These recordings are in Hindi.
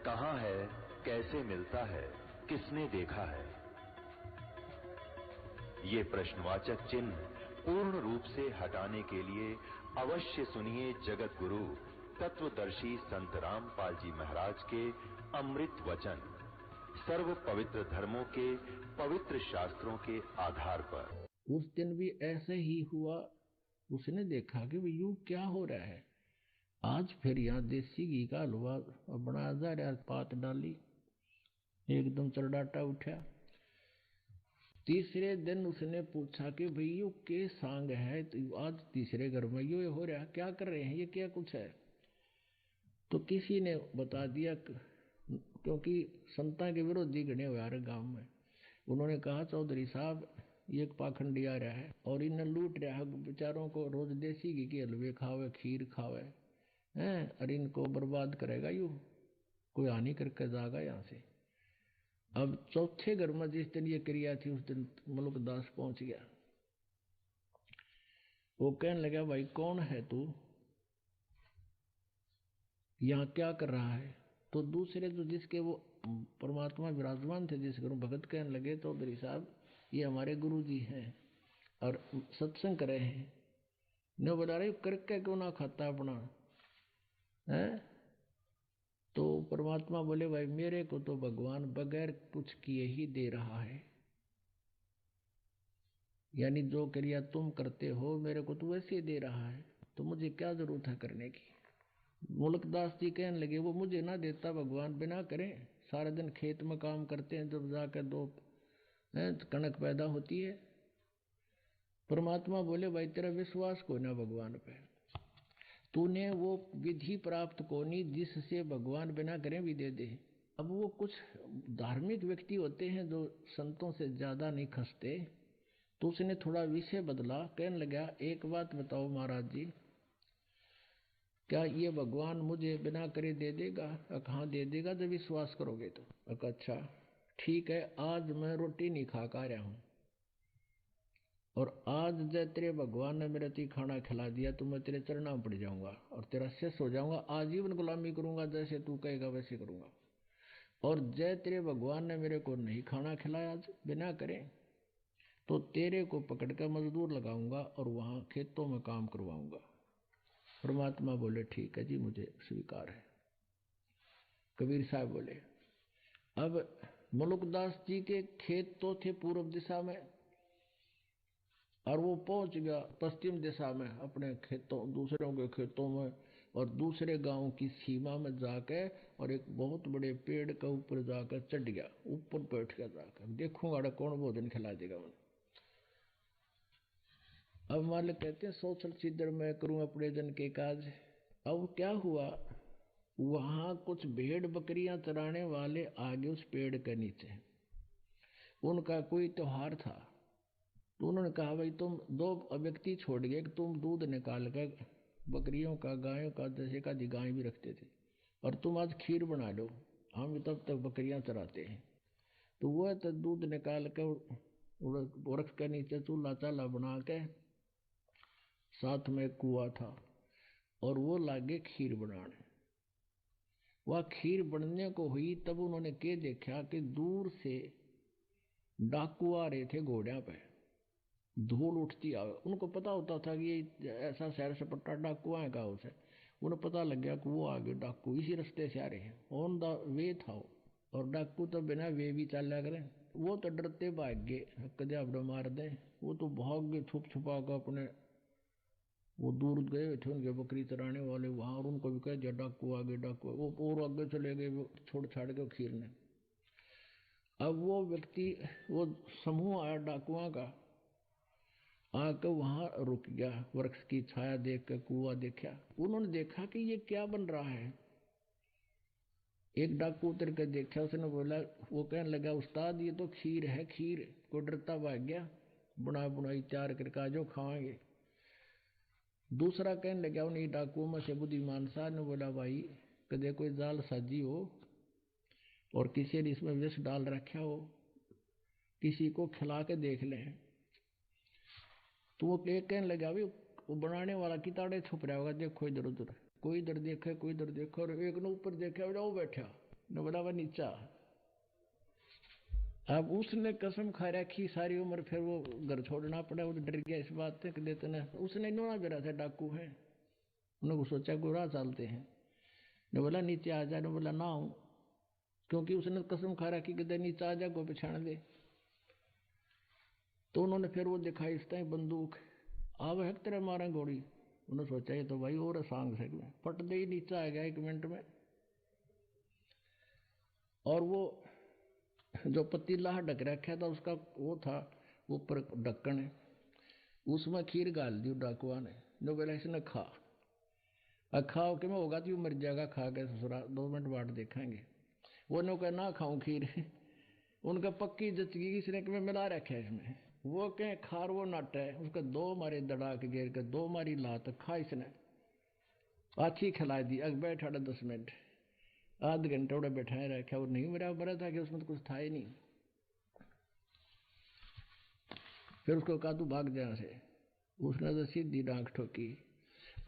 कहां है, कैसे मिलता है, किसने देखा है? ये प्रश्नवाचक चिन्ह पूर्ण रूप से हटाने के लिए अवश्य सुनिए जगत गुरु तत्वदर्शी संत रामपाल जी महाराज के अमृत वचन, सर्व पवित्र धर्मों के पवित्र शास्त्रों के आधार पर। उस दिन भी ऐसे ही हुआ। उसने देखा कि यूं क्या हो रहा है। आज फिर यहाँ देसी घी का हलवा बनाया जा रहा, पात डाली, एकदम चरडाटा उठा। तीसरे दिन उसने पूछा कि भाई यू के सांग है, तो आज तीसरे घर में यू हो रहा, क्या कर रहे हैं, ये क्या कुछ है? तो किसी ने बता दिया, क्योंकि संता के विरोधी गणे हुए गांव में। उन्होंने कहा चौधरी साहब ये एक पाखंडी आ रहा है और इन्हें लूट रहा है बेचारों को, रोज देसी घी के हलवे खावे, खीर खावे हैं, और इनको बर्बाद करेगा, यू कोई हानि करके जाएगा यहाँ से। अब चौथे घर में जिस दिन ये क्रिया थी उस दिन मुल्कदास पहुंच गया। वो कहने लगा भाई कौन है तू, यहाँ क्या कर रहा है? तो दूसरे जो जिसके वो परमात्मा विराजमान थे जिस घर भगत कहने लगे चौधरी साहब ये हमारे गुरु जी हैं और सत्संग कर रहे हैं। न बता रहे करके क्यों ना खाता अपना है? तो परमात्मा बोले भाई मेरे को तो भगवान बगैर कुछ किए ही दे रहा है, यानी जो क्रिया तुम करते हो मेरे को तो वैसे ही दे रहा है, तो मुझे क्या जरूरत है करने की? मुल्कदास जी कहने लगे वो मुझे ना देता भगवान बिना करें, सारा दिन खेत में काम करते हैं, जब जाकर दो कणक पैदा होती है। परमात्मा बोले भाई तेरा विश्वास को ना भगवान पे, तूने वो विधि प्राप्त को नहीं जिससे भगवान बिना करें भी दे दे। अब वो कुछ धार्मिक व्यक्ति होते हैं जो संतों से ज्यादा नहीं खसते, तो उसने थोड़ा विषय बदला। कहने लगा एक बात बताओ महाराज जी, क्या ये भगवान मुझे बिना करे दे देगा? हाँ दे देगा जब विश्वास करोगे तो। अच्छा ठीक है, आज मैं रोटी नहीं खा कर आया हूं और आज जब तेरे भगवान ने मेरे ती खाना खिला दिया तो मैं तेरे चरणों में पड़ जाऊंगा और तेरा शिष्य हो जाऊंगा, आजीवन गुलामी करूंगा, जैसे तू कहेगा वैसे करूंगा। और जय तेरे भगवान ने मेरे को नहीं खाना खिलाया आज बिना करे, तो तेरे को पकड़ कर मजदूर लगाऊंगा और वहां खेतों में काम करवाऊंगा। परमात्मा बोले ठीक है जी मुझे स्वीकार है। कबीर साहब बोले अब मुल्कदास जी के खेत तो थे पूर्व दिशा में और वो पहुंच गया पश्चिम दिशा में अपने खेतों, दूसरों के खेतों में और दूसरे गांव की सीमा में जाकर और एक बहुत बड़े पेड़ के ऊपर जाकर चढ़ गया, ऊपर बैठ गया जाकर, देखूंगा कौन भोजन खिला देगा मुझे। अब मालिक कहते हैं सोचल सिद्धर मैं करूं अपने जन के काज। अब क्या हुआ, वहां कुछ भेड़ बकरियां चराने वाले आगे उस पेड़ के नीचे, उनका कोई त्योहार था, तो उन्होंने कहा भाई तुम दो व्यक्ति छोड़ गए कि तुम दूध निकाल कर बकरियों का, गायों का, जैसे का गाय भी रखते थे, और तुम आज खीर बना लो, हम तब तक बकरियां चराते हैं। तो वह तो दूध निकाल कर वृक्ष के नीचे चूल्हा चाला बना के, साथ में कुआं था और वो लागे खीर बनाने। वह खीर बनने को हुई तब उन्होंने के देखा कि दूर से डाकू आ रहे थे घोड़िया पे, धूल उठती आवे। उनको पता होता था कि ये ऐसा शहर सपट्टा डाकू आएगा, उसे उन्हें पता लग गया कि वो आगे डाकू इसी रास्ते से आ रहे हैं, ऑन द वे था वो। और डाकू तो बिना वे भी चल करें, वो तो डरते भाग गए, कदे अपने मार दे, वो तो भाग गए छुप छुपा कर अपने, वो दूर गए थे उनके बकरी चराने वाले वहां, और उनको भी कह दिया डाकू आगे, डाकू। वो और आगे चले गए छोड़ छाड़ के खीर ने। अब वो व्यक्ति, वो समूह आया डाकुओं का, आकर वहां रुक गया, वृक्ष की छाया देख कर कुआं देखा। उन्होंने देखा कि ये क्या बन रहा है। एक डाकू उतर कर देखा, उसने बोला, वो कहने लगा उस्ताद ये तो खीर है, खीर। को डरता भाग गया, बुना बुनाई तैयार करके आ जाओ खाएंगे। दूसरा कहने लगा उन्हीं डाकुओं में से बुद्धिमान सा ने बोला भाई कदे कोई जाल साजी हो और किसी ने इसमें विष डाल रखा हो, किसी को खिला के देख लें। तो वो कहने लगा भी वो बनाने वाला किताड़े छुप रहा होगा, देखो इधर उधर, कोई इधर देखे कोई इधर देखो, और एक ने ऊपर देखा वो बैठा, ने बोला वह नीचा। अब उसने कसम खा रखी सारी उम्र, फिर वो घर छोड़ना पड़ा, वो डर गया इस बात से कि देते न उसने नोना बेरा था डाकू है, उन्होंने सोचा गोरा चलते हैं। ने बोला नीचे आ जा, ने बोला ना हूं, क्योंकि उसने कसम खा रखी कि नीचे आ जा, को पछाण दे। तो उन्होंने फिर वो दिखाई इस तरह बंदूक, अब है तेरा मारा गोली। उन्होंने सोचा ये तो भाई और सांग से पट दे ही, नीचे आ गया 1 मिनट में। और वो जो पतीला ढक रखा था उसका वो था ऊपर ढक्कन है, उसमें खीर गाल दी डाकुआ ने। जो बोला इसने खा, खाओ कि मैं होगा तो मर जाएगा खा के ससुरा, 2 मिनट बाद देखेंगे। वो नो कह ना खाऊं खीर उनका पक्की जचगी किसने कि मैं मिला रखा है इसमें। वो कह खार वो नाटा है, उसका 2 मारे दड़ा के घेर के 2 मारी लात खा इसने, अच्छी खिला दी। अग बैठा 10 मिनट आध घंटे उड़े बैठाए रखा, और नहीं मेरा बड़ा था कि उसमें तो कुछ था ही नहीं। फिर उसको कहा तू भाग जा से, उसने तो सीधी डांट ठोकी।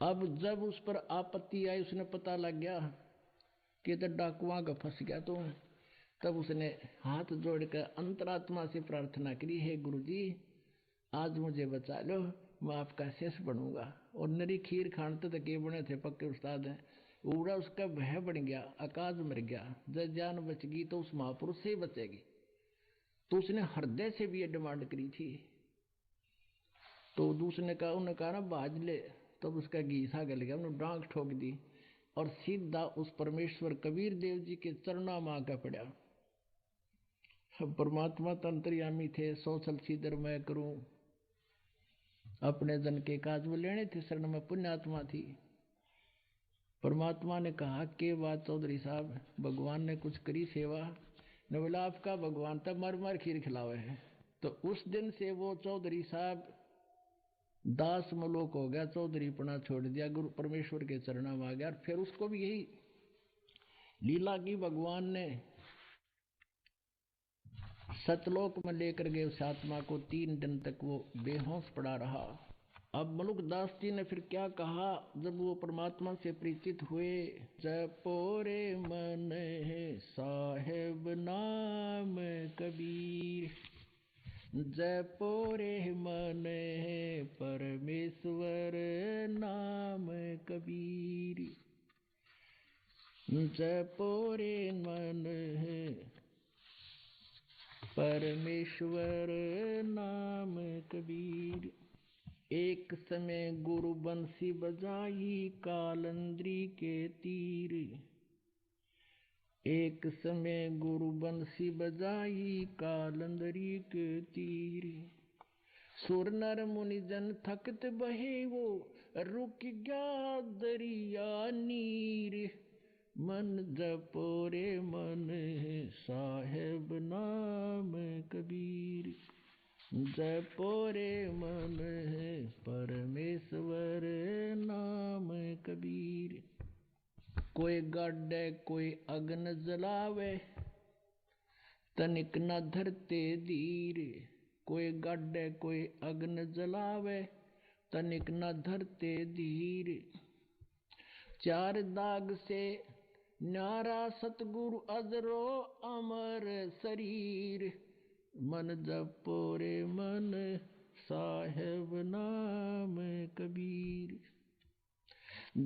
अब जब उस पर आपत्ति आई, उसने पता लग गया कि तो डाकुआ का फंस गया, तो तब उसने हाथ जोड़कर अंतरात्मा से प्रार्थना करी, हे गुरुजी आज मुझे बचा लो, मैं आपका शिष्य बनूंगा। और नरी खीर खानते तक ये बने थे, पक्के उस्ताद हैं। उड़ा उसका भय बन गया, आकाश मर गया, जब जान बच गई तो उस महापुरुष से ही बचेगी। तो उसने हृदय से भी ये डिमांड करी थी। तो दूसरे कहा, उन्होंने कहा ना बाज ले, तब उसका गीसा गल गया, उन्होंने डांग ठोक दी और सीधा उस परमेश्वर कबीर देव जी के चरणा मां का पड़ा। परमात्मा तंत्रियामी थे, सोचल सीधर मैं करूं, अपने जन के काज में लेने थे, शरण में पुण्यात्मा थी। परमात्मा ने कहा के बात चौधरी साहब, भगवान ने कुछ करी सेवा? ने बोला आपका भगवान तब मर मर खीर खिलावे है। तो उस दिन से वो चौधरी साहब दास मलोक हो गया, चौधरी पना छोड़ दिया, गुरु परमेश्वर के चरणों में आ गया। और फिर उसको भी यही लीला की, भगवान ने सतलोक में लेकर गए उस आत्मा को, 3 दिन तक वो बेहोश पड़ा रहा। अब मलुकदास जी ने फिर क्या कहा जब वो परमात्मा से परिचित हुए, जपोरे मन साहेब नाम कबीर, जपोरे मन परमेश्वर नाम कबीर, जपोरे मन परमेश्वर नाम कबीर। एक समय गुरु बंसी बजाई कालंद्री के तीर, एक समय गुरु बंसी बजाई कालंदरी के तीर, सुर नर मुनि जन थकत बहे वो, रुक गया दरिया नीर, मन जपोरे मन साहेब नाम कबीर, जपोरे मन परमेश्वर नाम कबीर। कोई गाड़े कोई अग्न जलावे, तनिक न धरते धीर, कोई गाड़े कोई अग्न जलावे, तनिक न धरते धीर, 4 दाग से न्यारा सतगुरु अजरो अमर शरीर, मन जपोरे मन साहेब नाम कबीर।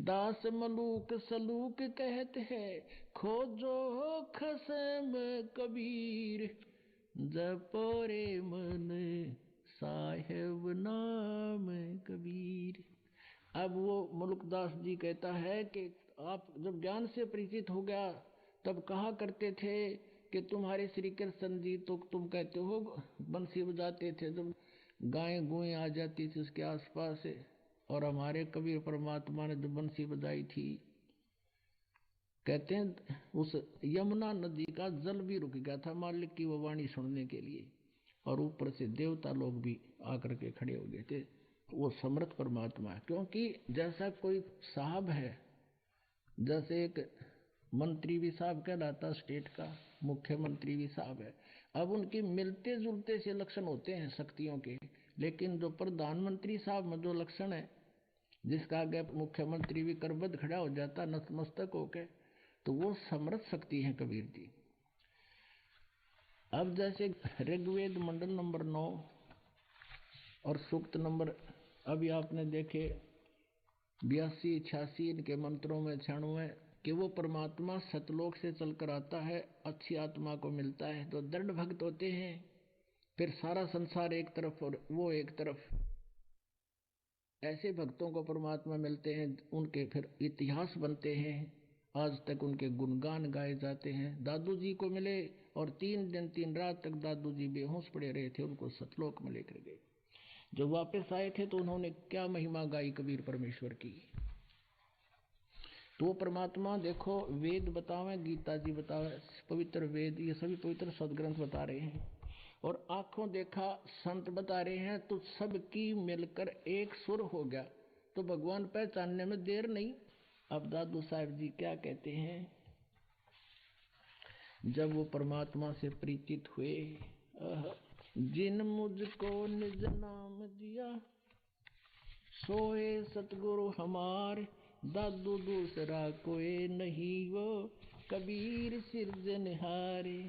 दास मलूक सलूक कहते हैं, खोजो खसम कबीर, जपोरे मन साहेब नाम कबीर। अब वो मुल्कदास जी कहता है कि आप जब ज्ञान से परिचित हो गया तब कहा करते थे कि तुम्हारे श्री कृष्ण जी तो तुम कहते हो बंसी बजाते थे, जब गाय गुएं आ जाती थी उसके आसपास से, और हमारे कबीर परमात्मा ने जो बंसी बजाई थी, कहते हैं उस यमुना नदी का जल भी रुक गया था मालिक की वो वाणी सुनने के लिए, और ऊपर से देवता लोग भी आकर के खड़े हो गए थे। वो समर्थ परमात्मा है, क्योंकि जैसा कोई साहब है, जैसे एक मंत्री भी साहब कहलाता स्टेट का, मुख्यमंत्री भी साहब है। अब उनके मिलते जुलते से लक्षण होते हैं शक्तियों के, लेकिन जो प्रधानमंत्री साहब में जो लक्षण है, जिसका आगे मुख्यमंत्री भी करबद्ध खड़ा हो जाता नतमस्तक होके, तो वो समर्थ शक्ति है कबीर जी। अब जैसे ऋग्वेद मंडल नंबर 9 और सूक्त नंबर अभी आपने देखे 82, 86 इनके मंत्रों में 96 कि वो परमात्मा सतलोक से चलकर आता है, अच्छी आत्मा को मिलता है तो दृढ़ भक्त होते हैं, फिर सारा संसार एक तरफ और वो एक तरफ, ऐसे भक्तों को परमात्मा मिलते हैं, उनके फिर इतिहास बनते हैं, आज तक उनके गुणगान गाए जाते हैं। दादू जी को मिले और 3 दिन 3 रात तक दादू जी बेहोश पड़े रहे थे, उनको सतलोक में लेकर गए। जब वापस आए थे तो उन्होंने क्या महिमा गाई कबीर परमेश्वर की। तो परमात्मा देखो वेद बतावे, गीता जी बतावे, पवित्र वेद ये सभी पवित्र सदग्रंथ बता रहे हैं, और आंखों देखा संत बता रहे हैं, तो सबकी मिलकर एक सुर हो गया, तो भगवान पहचानने में देर नहीं। अब दादू साहब जी क्या कहते हैं, जब वो परमात्मा से परिचित हुए, जिन मुझको निज नाम दिया सोए सतगुरु हमार, दादू दूसरा कोई नहीं वो कबीर सिरजनहारे।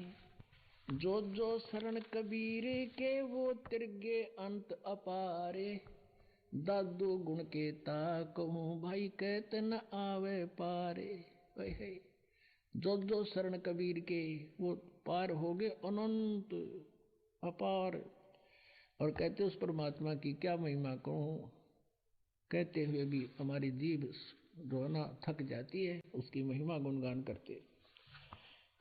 जो जो शरण कबीर के वो तिरगे अंत अपारे, दादू गुण के ताकहूँ भाई कहते न आवे पारे। जो जो शरण कबीर के वो पार हो गए अनंत अपार। और कहते उस परमात्मा की क्या महिमा कहूँ, कहते हुए भी हमारी जीभ रोना थक जाती है, उसकी महिमा गुणगान करते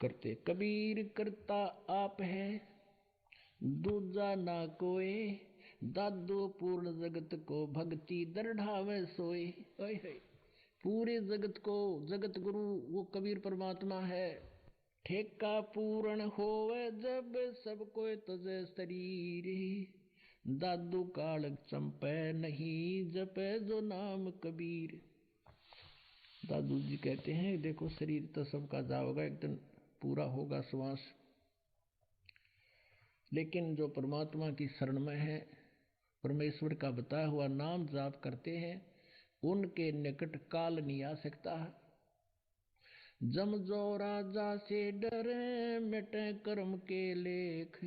करते। कबीर करता आप है दूजा ना कोई, दादू पूर्ण जगत को भक्ति दृढ़ावे सोए। पूरे जगत को जगत गुरु वो कबीर परमात्मा है। ठेका पूर्ण होवे जब सब कोई तजे शरीर, दादू काल चंपे नहीं जपे जो नाम कबीर। दादू जी कहते हैं देखो शरीर तो सबका जाओगा, एक दिन पूरा होगा श्वास, लेकिन जो परमात्मा की शरण में है, परमेश्वर का बताया हुआ नाम जाप करते हैं, उनके निकट काल नहीं आ सकता। जम जो राजा से डरे मिटे कर्म के लेख,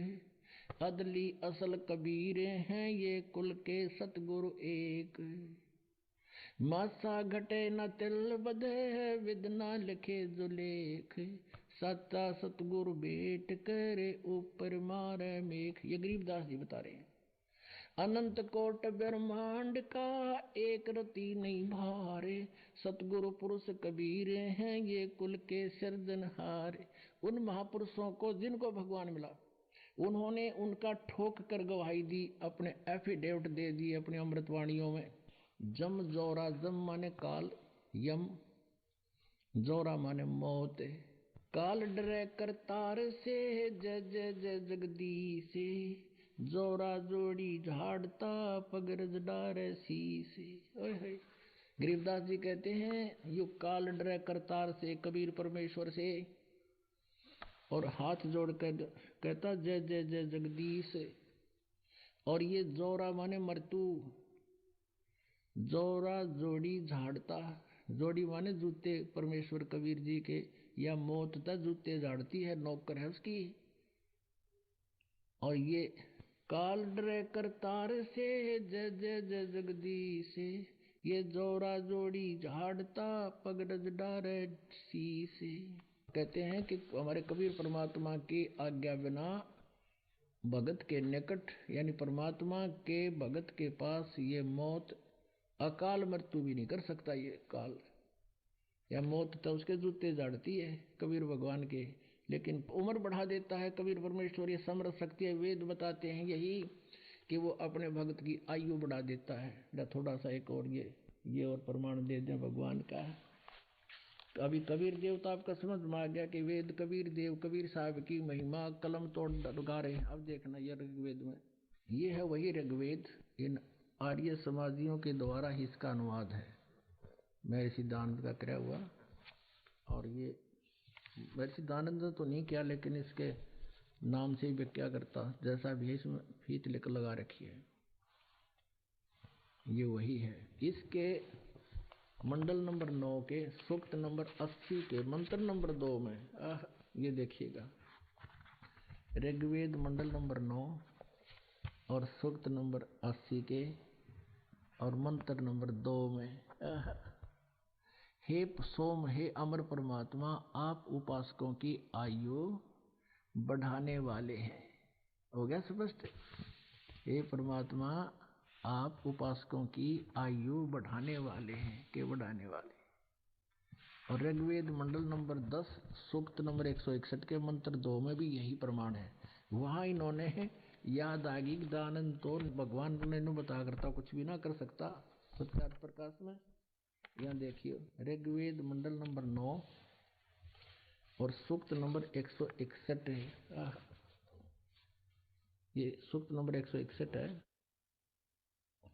अदली असल कबीर हैं ये कुल के सतगुरु एक। मासा घटे न तिल बधे विद न लिखे जो लेख, सच्चा सतगुरु भेंट करे ऊपर मारे मेघ। ये गरीबदास जी बता रहे हैं। अनंत कोट ब्रह्मांड का एक रति नहीं भारे, सतगुरु पुरुष कबीर हैं ये कुल के सिरजनहार। उन महापुरुषों को जिनको भगवान मिला, उन्होंने उनका ठोक कर गवाही दी, अपने एफिडेविट दे दिए अपनी अमृतवाणियों में। जम जोरा, जम माने काल, यम जोरा माने मौत। काल डरे करतार से जय जय जय जगदीश, जोरा जोड़ी झाड़ता पगरज डारे शीश। गरीबदास जी कहते हैं यु काल डरे करतार से, कबीर परमेश्वर से, और हाथ जोड़कर कहता जय जय जय जगदीश। और ये जोरा माने मृत्यु, जोरा जोड़ी झाड़ता, जोड़ी माने जूते परमेश्वर कबीर जी के, या मौत तक जूते झाड़ती है, नौकर है उसकी। और ये काल डरे करतार से जय जय जय जगदीश, ये जोरा जोड़ी झाड़ता पगरज डारे शीश। कहते हैं कि हमारे कबीर परमात्मा की आज्ञा बिना भगत के निकट, यानी परमात्मा के भगत के पास ये मौत अकाल मृत्यु भी नहीं कर सकता। ये काल या मौत तो उसके जूते झाड़ती है कबीर भगवान के, लेकिन उम्र बढ़ा देता है कबीर परमेश्वर। ये समर्थ शक्ति है, वेद बताते हैं यही कि वो अपने भगत की आयु बढ़ा देता है। थोड़ा सा एक और ये और प्रमाण दे दें भगवान का। तो अभी कबीर देव तो आपका समझ में आ गया कि वेद कबीर देव कबीर साहब की महिमा कलम तोड़ गा रहे हैं। अब देखना ये ऋग्वेद में, ये है वही ऋग्वेद, इन आर्य समाजियों के द्वारा ही इसका अनुवाद है, मेरे सिद्धांत का कराया हुआ। और ये मेरे सिद्धानंद तो नहीं किया, लेकिन इसके नाम से ही व्याख्या करता, जैसा भी है इसमें फीत लिख लगा रखी है, ये वही है। इसके मंडल नंबर 9 के सूक्त नंबर 80 के मंत्र नंबर 2 में ये देखिएगा, ऋग्वेद मंडल नंबर 9 और सूक्त नंबर 80 के और मंत्र नंबर 2 में, हे सोम, हे अमर परमात्मा, आप उपासकों की आयु बढ़ाने वाले हैं। हो गया स्पष्ट? हे परमात्मा, आप उपासकों की आयु बढ़ाने वाले हैं, के बढ़ाने वाले। और ऋग्वेद मंडल नंबर 10 सूक्त नंबर 161 के मंत्र 2 में भी यही प्रमाण है। वहां इन्होंने याद आ गई दानंद तो भगवान ने बता करता कुछ भी ना कर सकता सत्यार्थ प्रकाश में। यहाँ देखिए, ऋग्वेद मंडल नंबर 9 और सूक्त नंबर 161 है। ये सूक्त नंबर 161 है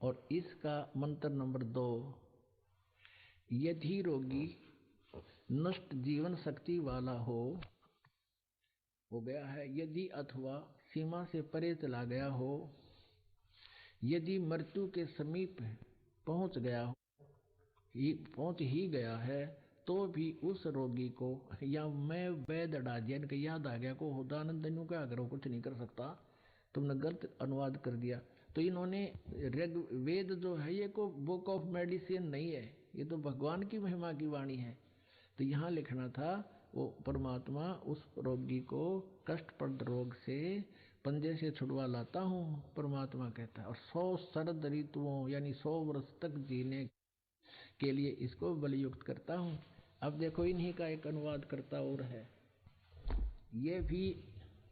और इसका मंत्र नंबर 2, यदि रोगी नष्ट जीवन शक्ति वाला हो गया है, यदि अथवा सीमा से परे चला गया हो, यदि मृत्यु के समीप पहुंच ही गया है, तो भी उस रोगी को, या मैं वेद अडाजन के याद आ गया को होदानंद क्या करो, कुछ नहीं कर सकता, तुमने गलत अनुवाद कर दिया। तो इन्होंने वेद जो है ये को बुक ऑफ मेडिसिन नहीं है, ये तो भगवान की महिमा की वाणी है। तो यहाँ लिखना था वो परमात्मा उस रोगी को कष्टप्रद रोग से पंजे से छुड़वा लाता हूँ, परमात्मा कहता है, और 100 शरद ऋतुओं यानी 100 वर्ष तक जीने के लिए इसको बलियुक्त करता हूँ। अब देखो इन्हीं का एक अनुवाद करता और है, ये भी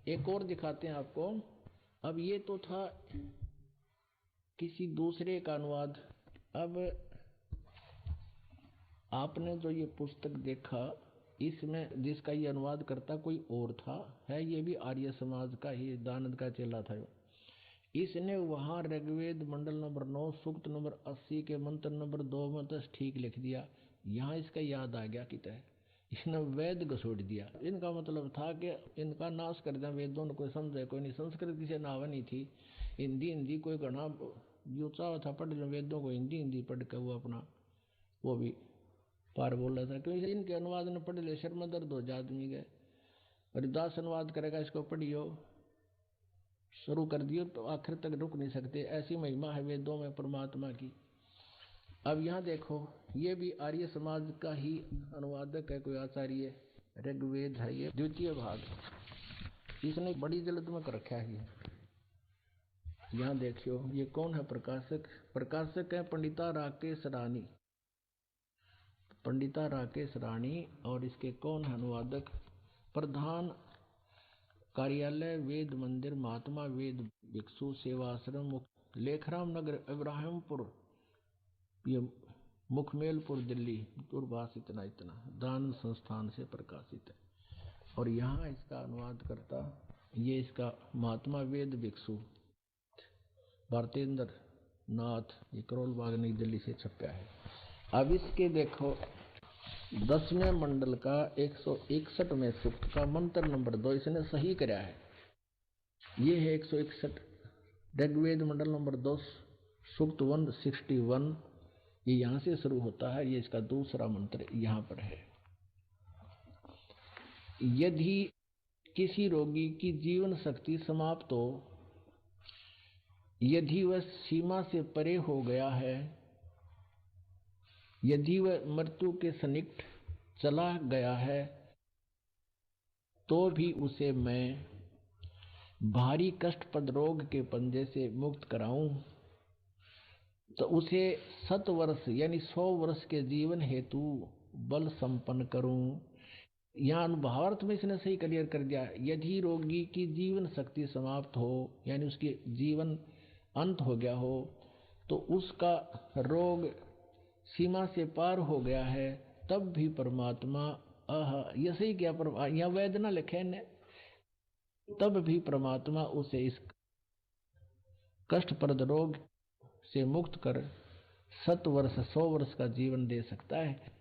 एक और दिखाते हैं आपको। अब ये तो था किसी दूसरे का अनुवाद। अब आपने जो ये पुस्तक देखा इसमें जिसका ये अनुवाद करता कोई और था, है ये भी आर्य समाज का ही दानंद का चेला था। इसने वहाँ ऋग्वेद मंडल नंबर 9 सूक्त नंबर 80 के मंत्र नंबर 2 में तो ठीक लिख दिया, यहाँ इसका याद आ गया कि इसने वेद घसोड़ दिया। इनका मतलब था कि इनका नाश कर दिया, वेदों ने कोई समझे कोई नहीं, संस्कृत किसी नाव नहीं थी, हिंदी कोई घना यूचा था पढ़ लो वेदों को, हिंदी पढ़ के वो अपना वो भी पार बोल रहा था, क्योंकि इनके अनुवाद ने पढ़ ले शर्मा दर्द हो जा आदमी गए। हरिदास अनुवाद करेगा इसको पढ़ियो, शुरू कर दियो तो आखिर तक रुक नहीं सकते, ऐसी महिमा है वेदों में परमात्मा की। अब यहाँ देखो, ये भी आर्य समाज का ही अनुवादक है कोई आचार्य, ऋग्वेद है ये द्वितीय भाग, इसने बड़ी जल्द में कर रखा है। यहाँ देखियो ये कौन है प्रकाशक, प्रकाशक है पंडिता राकेश रानी, पंडिता राकेश रानी। और इसके कौन है अनुवादक, प्रधान कार्यालय वेद मंदिर महात्मा वेद भिक्षु सेवाश्रम लेखराम नगर इब्राहिमपुर, ये मुखमेलपुर दिल्ली, दूरभाष इतना दान संस्थान से प्रकाशित है। और यहाँ इसका अनुवाद करता ये इसका महात्मा वेद भिक्षु भारतेंद्र नाथ, ये करोल बाग नई दिल्ली से छपा है। अब इसके देखो 10वें मंडल का 161वें सूक्त का मंत्र नंबर 2 इसने सही कराया है। ये है 161 ऋग्वेद मंडल नंबर 2 सूक्त 161, ये यहाँ से शुरू होता है, ये इसका दूसरा मंत्र यहाँ पर है। यदि किसी रोगी की जीवन शक्ति समाप्त हो, यदि वह सीमा से परे हो गया है, यदि वह मृत्यु के सन्निकट चला गया है, तो भी उसे मैं भारी कष्टप्रद रोग के पंजे से मुक्त कराऊं, तो उसे 7 वर्ष यानी 100 वर्ष के जीवन हेतु बल संपन्न करूं। यहाँ अनुभावार्थ में इसने सही क्लियर कर दिया, यदि रोगी की जीवन शक्ति समाप्त हो यानी उसकी जीवन अंत हो गया हो, तो उसका रोग सीमा से पार हो गया है, तब भी परमात्मा ये सही क्या, यहाँ वेद ना लिखे ने, तब भी परमात्मा उसे इस कष्टप्रद रोग से मुक्त कर 7 वर्ष 100 वर्ष का जीवन दे सकता है।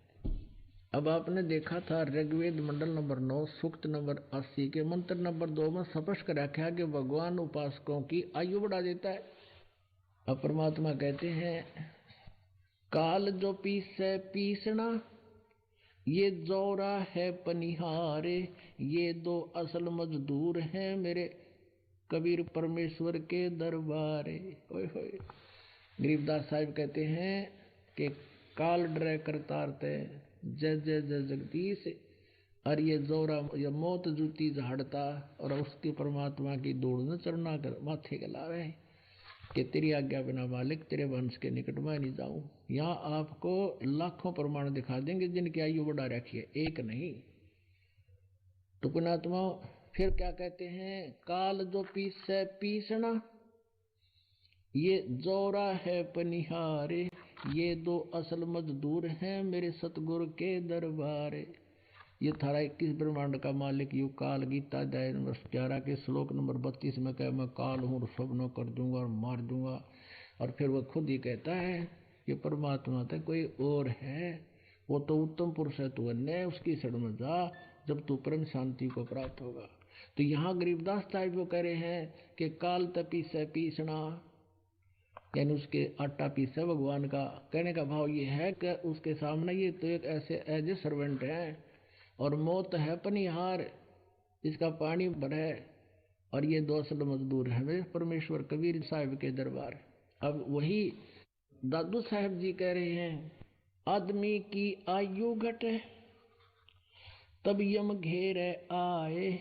अब आपने देखा था ऋग्वेद मंडल नंबर 9 सूक्त नंबर 80 के मंत्र नंबर 2 में स्पष्ट कर रखा कि भगवान उपासकों की आयु बढ़ा देता है। अब परमात्मा कहते हैं काल जो पीसे पीसना, ये जोरा है पनिहारे, ये दो असल मजदूर हैं मेरे कबीर परमेश्वर के दरबारे। ओए होए। गरीबदास साहिब कहते हैं कि काल डरे करतारते जय जय जय जगदीश, और ये जोरा ये मौत जूती झाड़ता और उसके परमात्मा की दौड़ न चढ़ना कर माथे के लावे कि तेरी आज्ञा बिना मालिक तेरे वंश के निकट में नहीं जाऊं। यहाँ आपको लाखों प्रमाण दिखा देंगे जिनकी आयु बढ़ा रखी है, एक नहीं। तो पुणात्मा फिर क्या कहते हैं, काल जो पीसे पीसना, ये जोरा है पनिहारे, ये दो असल मजदूर हैं मेरे सतगुरु के दरबारे। ये थारा 21 ब्रह्मांड का मालिक यू काल। गीता अध्याय नंबर 11 के श्लोक नंबर 32 में कहे मैं काल हूँ, सब न कर दूंगा और मार दूंगा। और फिर वह खुद ही कहता है कि परमात्मा तो कोई और है, वो तो उत्तम पुरुष है, तू अन्य उसकी शरण में जा जब तू परम शांति को प्राप्त होगा। तो यहाँ गरीबदास साहिब वो कह रहे हैं कि काल तपी से पीसना, यानी उसके आटा पीसा भगवान का। कहने का भाव ये है कि उसके सामने ये तो एक ऐसे एज ए सर्वेंट है, और मौत है पनिहार, इसका पानी भरे, और ये दो असल मजदूर है वे परमेश्वर कबीर साहिब के दरबार। अब वही दादू साहब जी कह रहे हैं, आदमी की आयु घटे तब यम घेरे आए,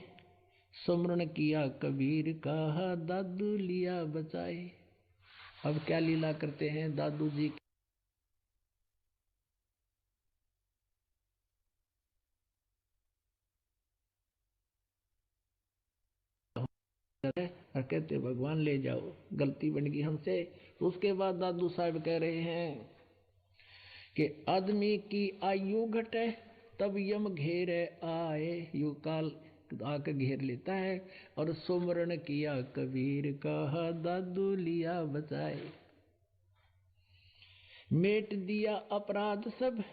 सुमरण किया कबीर का दादू लिया बचाए। अब क्या लीला करते हैं दादू जी, और कहते भगवान ले जाओ, गलती बन गई हमसे। उसके बाद दादू साहब कह रहे हैं कि आदमी की आयु घटे तब यम घेरे आए, यू काल आकर घेर लेता है, और सुमरण किया कबीर का दादू लिया बचाए। मेट दिया अपराध सब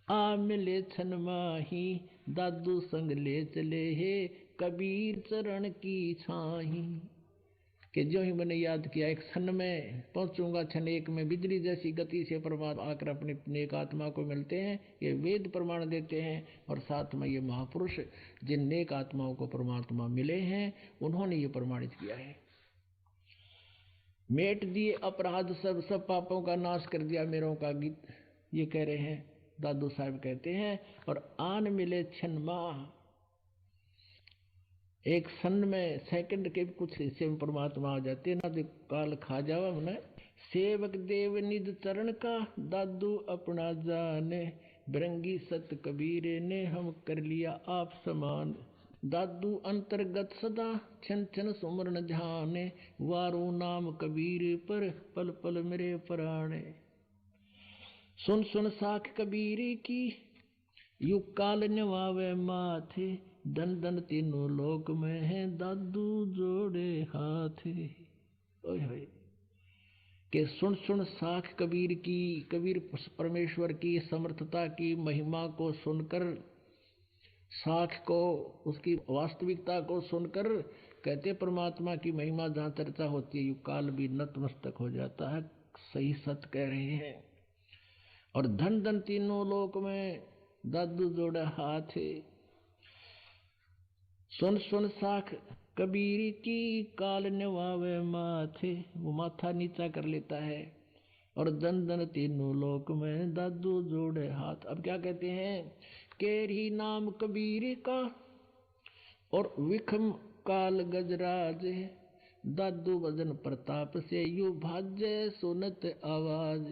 आ मिले छन माही, दादू संग ले चले हे कबीर चरण की छाही। कि जो ही मैंने याद किया एक क्षण में पहुंचूंगा, क्षण एक में बिजली जैसी गति से परमात्मा आकर अपने नेक आत्मा को मिलते हैं। ये वेद प्रमाण देते हैं, और साथ में ये महापुरुष जिन नेक आत्माओं को परमात्मा मिले हैं उन्होंने ये प्रमाणित किया है। मेट दिए अपराध सब, सब पापों का नाश कर दिया मेरों का गीत, ये कह रहे हैं दादू साहब कहते हैं। और आन मिले क्षण माह, एक क्षण में सेकंड के कुछ हिस्से में परमात्मा आ जाते हैं ना, तो काल खा जावा उन्हें। सेवक देव निज चरण का दादू अपना जाने, बिरंगी सत कबीरे ने हम कर लिया आप समान। दादू अंतर्गत सदा छन छन सुमरन ध्याने, वारू नाम कबीर पर पल पल मेरे प्राणे। सुन सुन साख कबीर की यू काल नवावे माथे, दन दन तीनों लोक में है दादू जोड़े हाथ। के सुन सुन साख कबीर की, कबीर परमेश्वर की समर्थता की महिमा को सुनकर, साख को उसकी वास्तविकता को सुनकर, कहते परमात्मा की महिमा जहाँ चर्चा होती है यू काल भी नतमस्तक हो जाता है। सही सत कह रहे हैं। और धन धन तीनों लोक में दादू जोड़ा हाथ। सुन सुन साख कबीर की काल नवावे माथे, वो माथा नीचा कर लेता है। और दन दन तीनों लोक में दादू जोड़े हाथ। अब क्या कहते हैं, केरी नाम कबीर का और विखम काल गजराज, दादू वजन प्रताप से यू भाज्य सुनत आवाज।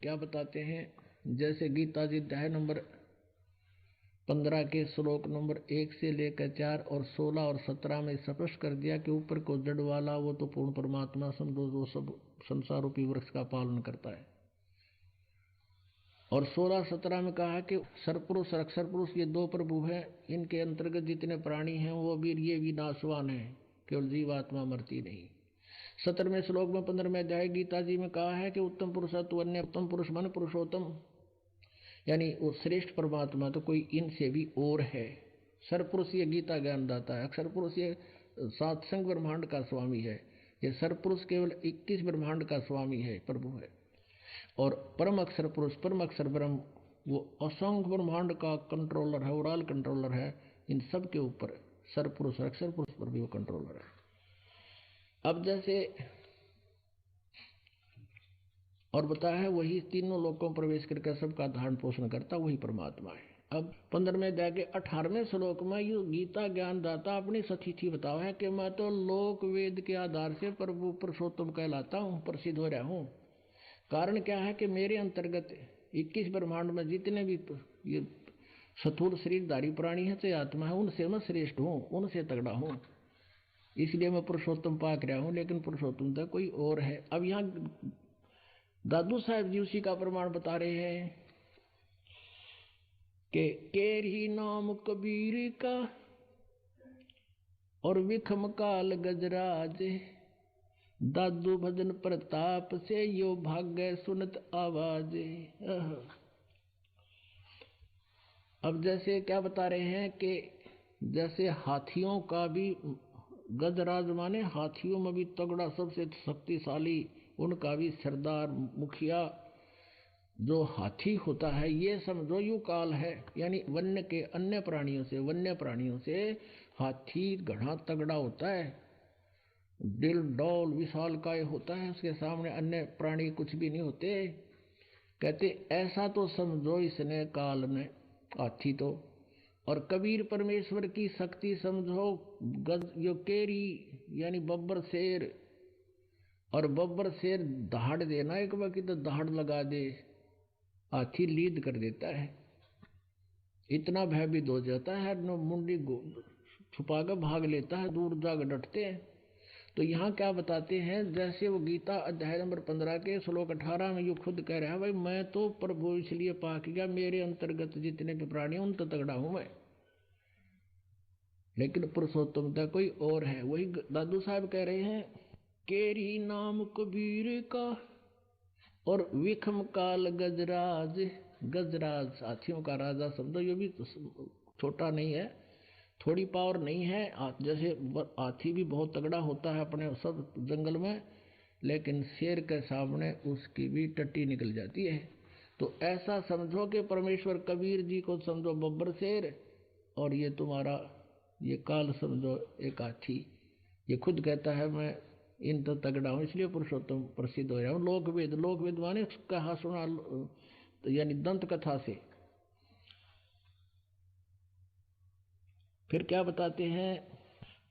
क्या बताते हैं, जैसे गीता जी अध्याय नंबर 15 के श्लोक नंबर 1 से लेकर 4 और 16 और 17 में स्पष्ट कर दिया कि ऊपर को जड़ वाला वो तो पूर्ण परमात्मा समझो, जो सब संसार रूपी वृक्ष का पालन करता है। और 16-17 में कहा कि सरपुरुष और अक्षर पुरुष ये दो प्रभु हैं, इनके अंतर्गत जितने प्राणी हैं वो भी ये विनाशवान है, केवल जीवात्मा मरती नहीं। 17वें श्लोक में 15वें अध्याय गीता जी में कहा है कि उत्तम पुरुष तो अन्य उत्तम पुरुष मन पुरुषोत्तम, यानी वो श्रेष्ठ परमात्मा तो कोई इनसे भी और है। सरपुरुष ये गीता ज्ञान दाता है, अक्षर पुरुष ये 7 संग ब्रह्मांड का स्वामी है, ये सरपुरुष केवल 21 ब्रह्मांड का स्वामी है, प्रभु है। और परम अक्षर पुरुष, परम अक्षर ब्रह्म, वो असंख्य ब्रह्मांड का कंट्रोलर है, ओवरऑल कंट्रोलर है इन सब के ऊपर। सर पुरुष और अक्षर पुरुष पर भी वो कंट्रोलर है। अब जैसे और बताया है, वही तीनों लोकों में प्रवेश करके सबका धारण पोषण करता वही परमात्मा है। अब 15वें अध्याय के 18वें श्लोक में यू गीता ज्ञान दाता अपनी सतिथि बताओ है कि मैं तो लोक वेद के आधार से प्रभु पुरुषोत्तम कहलाता हूँ, प्रसिद्ध हो रहा हूँ। कारण क्या है कि मेरे अंतर्गत 21 ब्रह्मांड में जितने भी ये स्थूल शरीरधारी प्राणी है, चाहे आत्मा है, उनसे मैं श्रेष्ठ हूँ, उनसे तगड़ा हूँ, इसलिए मैं पुरुषोत्तम पाक रहा हूँ। लेकिन पुरुषोत्तम तो कोई और है। अब यहाँ दादू साहब जी उसी का प्रमाण बता रहे हैं कि केरी नाम कबीर का और विखम काल गजराज, दादू भजन प्रताप से यो भाग्य सुनत आवाज। अब जैसे क्या बता रहे हैं कि जैसे हाथियों का भी गजराज माने हाथियों में भी तगड़ा सबसे शक्तिशाली, उनका भी सरदार मुखिया जो हाथी होता है, ये समझो यू काल है। यानी वन्य के अन्य प्राणियों से हाथी घना तगड़ा होता है, दिल डौल विशाल काय होता है, उसके सामने अन्य प्राणी कुछ भी नहीं होते। कहते ऐसा तो समझो इसने काल ने, हाथी तो। और कबीर परमेश्वर की शक्ति समझो यो केरी यानी बब्बर शेर। और बब्बर शेर दहाड़ देना एक बार की तो दहाड़ लगा दे, हाथी लीद कर देता है, इतना भयभीत हो जाता है, मुंडी छुपाकर भाग लेता है, दूर जाग डटते हैं। तो यहाँ क्या बताते हैं, जैसे वो गीता अध्याय नंबर 15 के श्लोक 18 में यू खुद कह रहा है, भाई मैं तो प्रभु इसलिए पाक गया, मेरे अंतर्गत जितने भी प्राणी उन तो तगड़ा हूं मैं, लेकिन पुरुषोत्तमता कोई और है। वही दादू साहब कह रहे हैं, केरी नाम कबीर का और विखम काल गजराज। गजराज हाथियों का राजा समझो, ये भी छोटा नहीं है, थोड़ी पावर नहीं है। जैसे हाथी भी बहुत तगड़ा होता है अपने सब जंगल में, लेकिन शेर के सामने उसकी भी टट्टी निकल जाती है। तो ऐसा समझो कि परमेश्वर कबीर जी को समझो बब्बर शेर, और ये तुम्हारा ये काल समझो एक हाथी। ये खुद कहता है मैं इन तो तगड़ा हूँ, इसलिए पुरुषोत्तम प्रसिद्ध हो रहा हूँ। लोक वेद माने कहा सुना, यानी दंत कथा से। फिर क्या बताते हैं,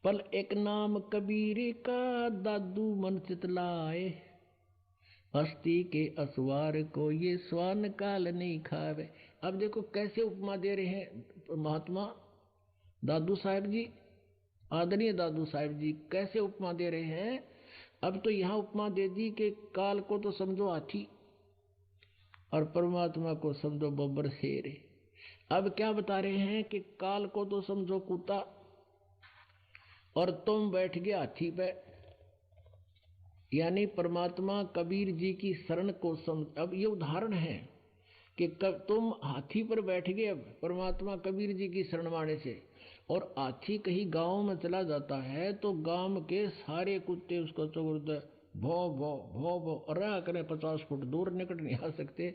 पल एक नाम कबीर का दादू मन चितलाए, हस्ती के असवार को ये स्वान काल नहीं खावे। अब देखो कैसे उपमा दे रहे हैं महात्मा दादू साहब जी, आदरणीय दादू साहब जी कैसे उपमा दे रहे हैं। अब तो यहाँ उपमा दे दी कि काल को तो समझो हाथी और परमात्मा को समझो बब्बर शेर। अब क्या बता रहे हैं कि काल को तो समझो कुत्ता और तुम बैठ गए हाथी पे, यानी परमात्मा कबीर जी की शरण को समझ। अब ये उदाहरण है कि तुम हाथी पर बैठ गए अब परमात्मा कबीर जी की शरण माने से, और हाथी कहीं गांव में चला जाता है तो गांव के सारे कुत्ते उसको चोरते भो भो भो भो रहा करें, 50 फुट दूर निकट नहीं आ सकते।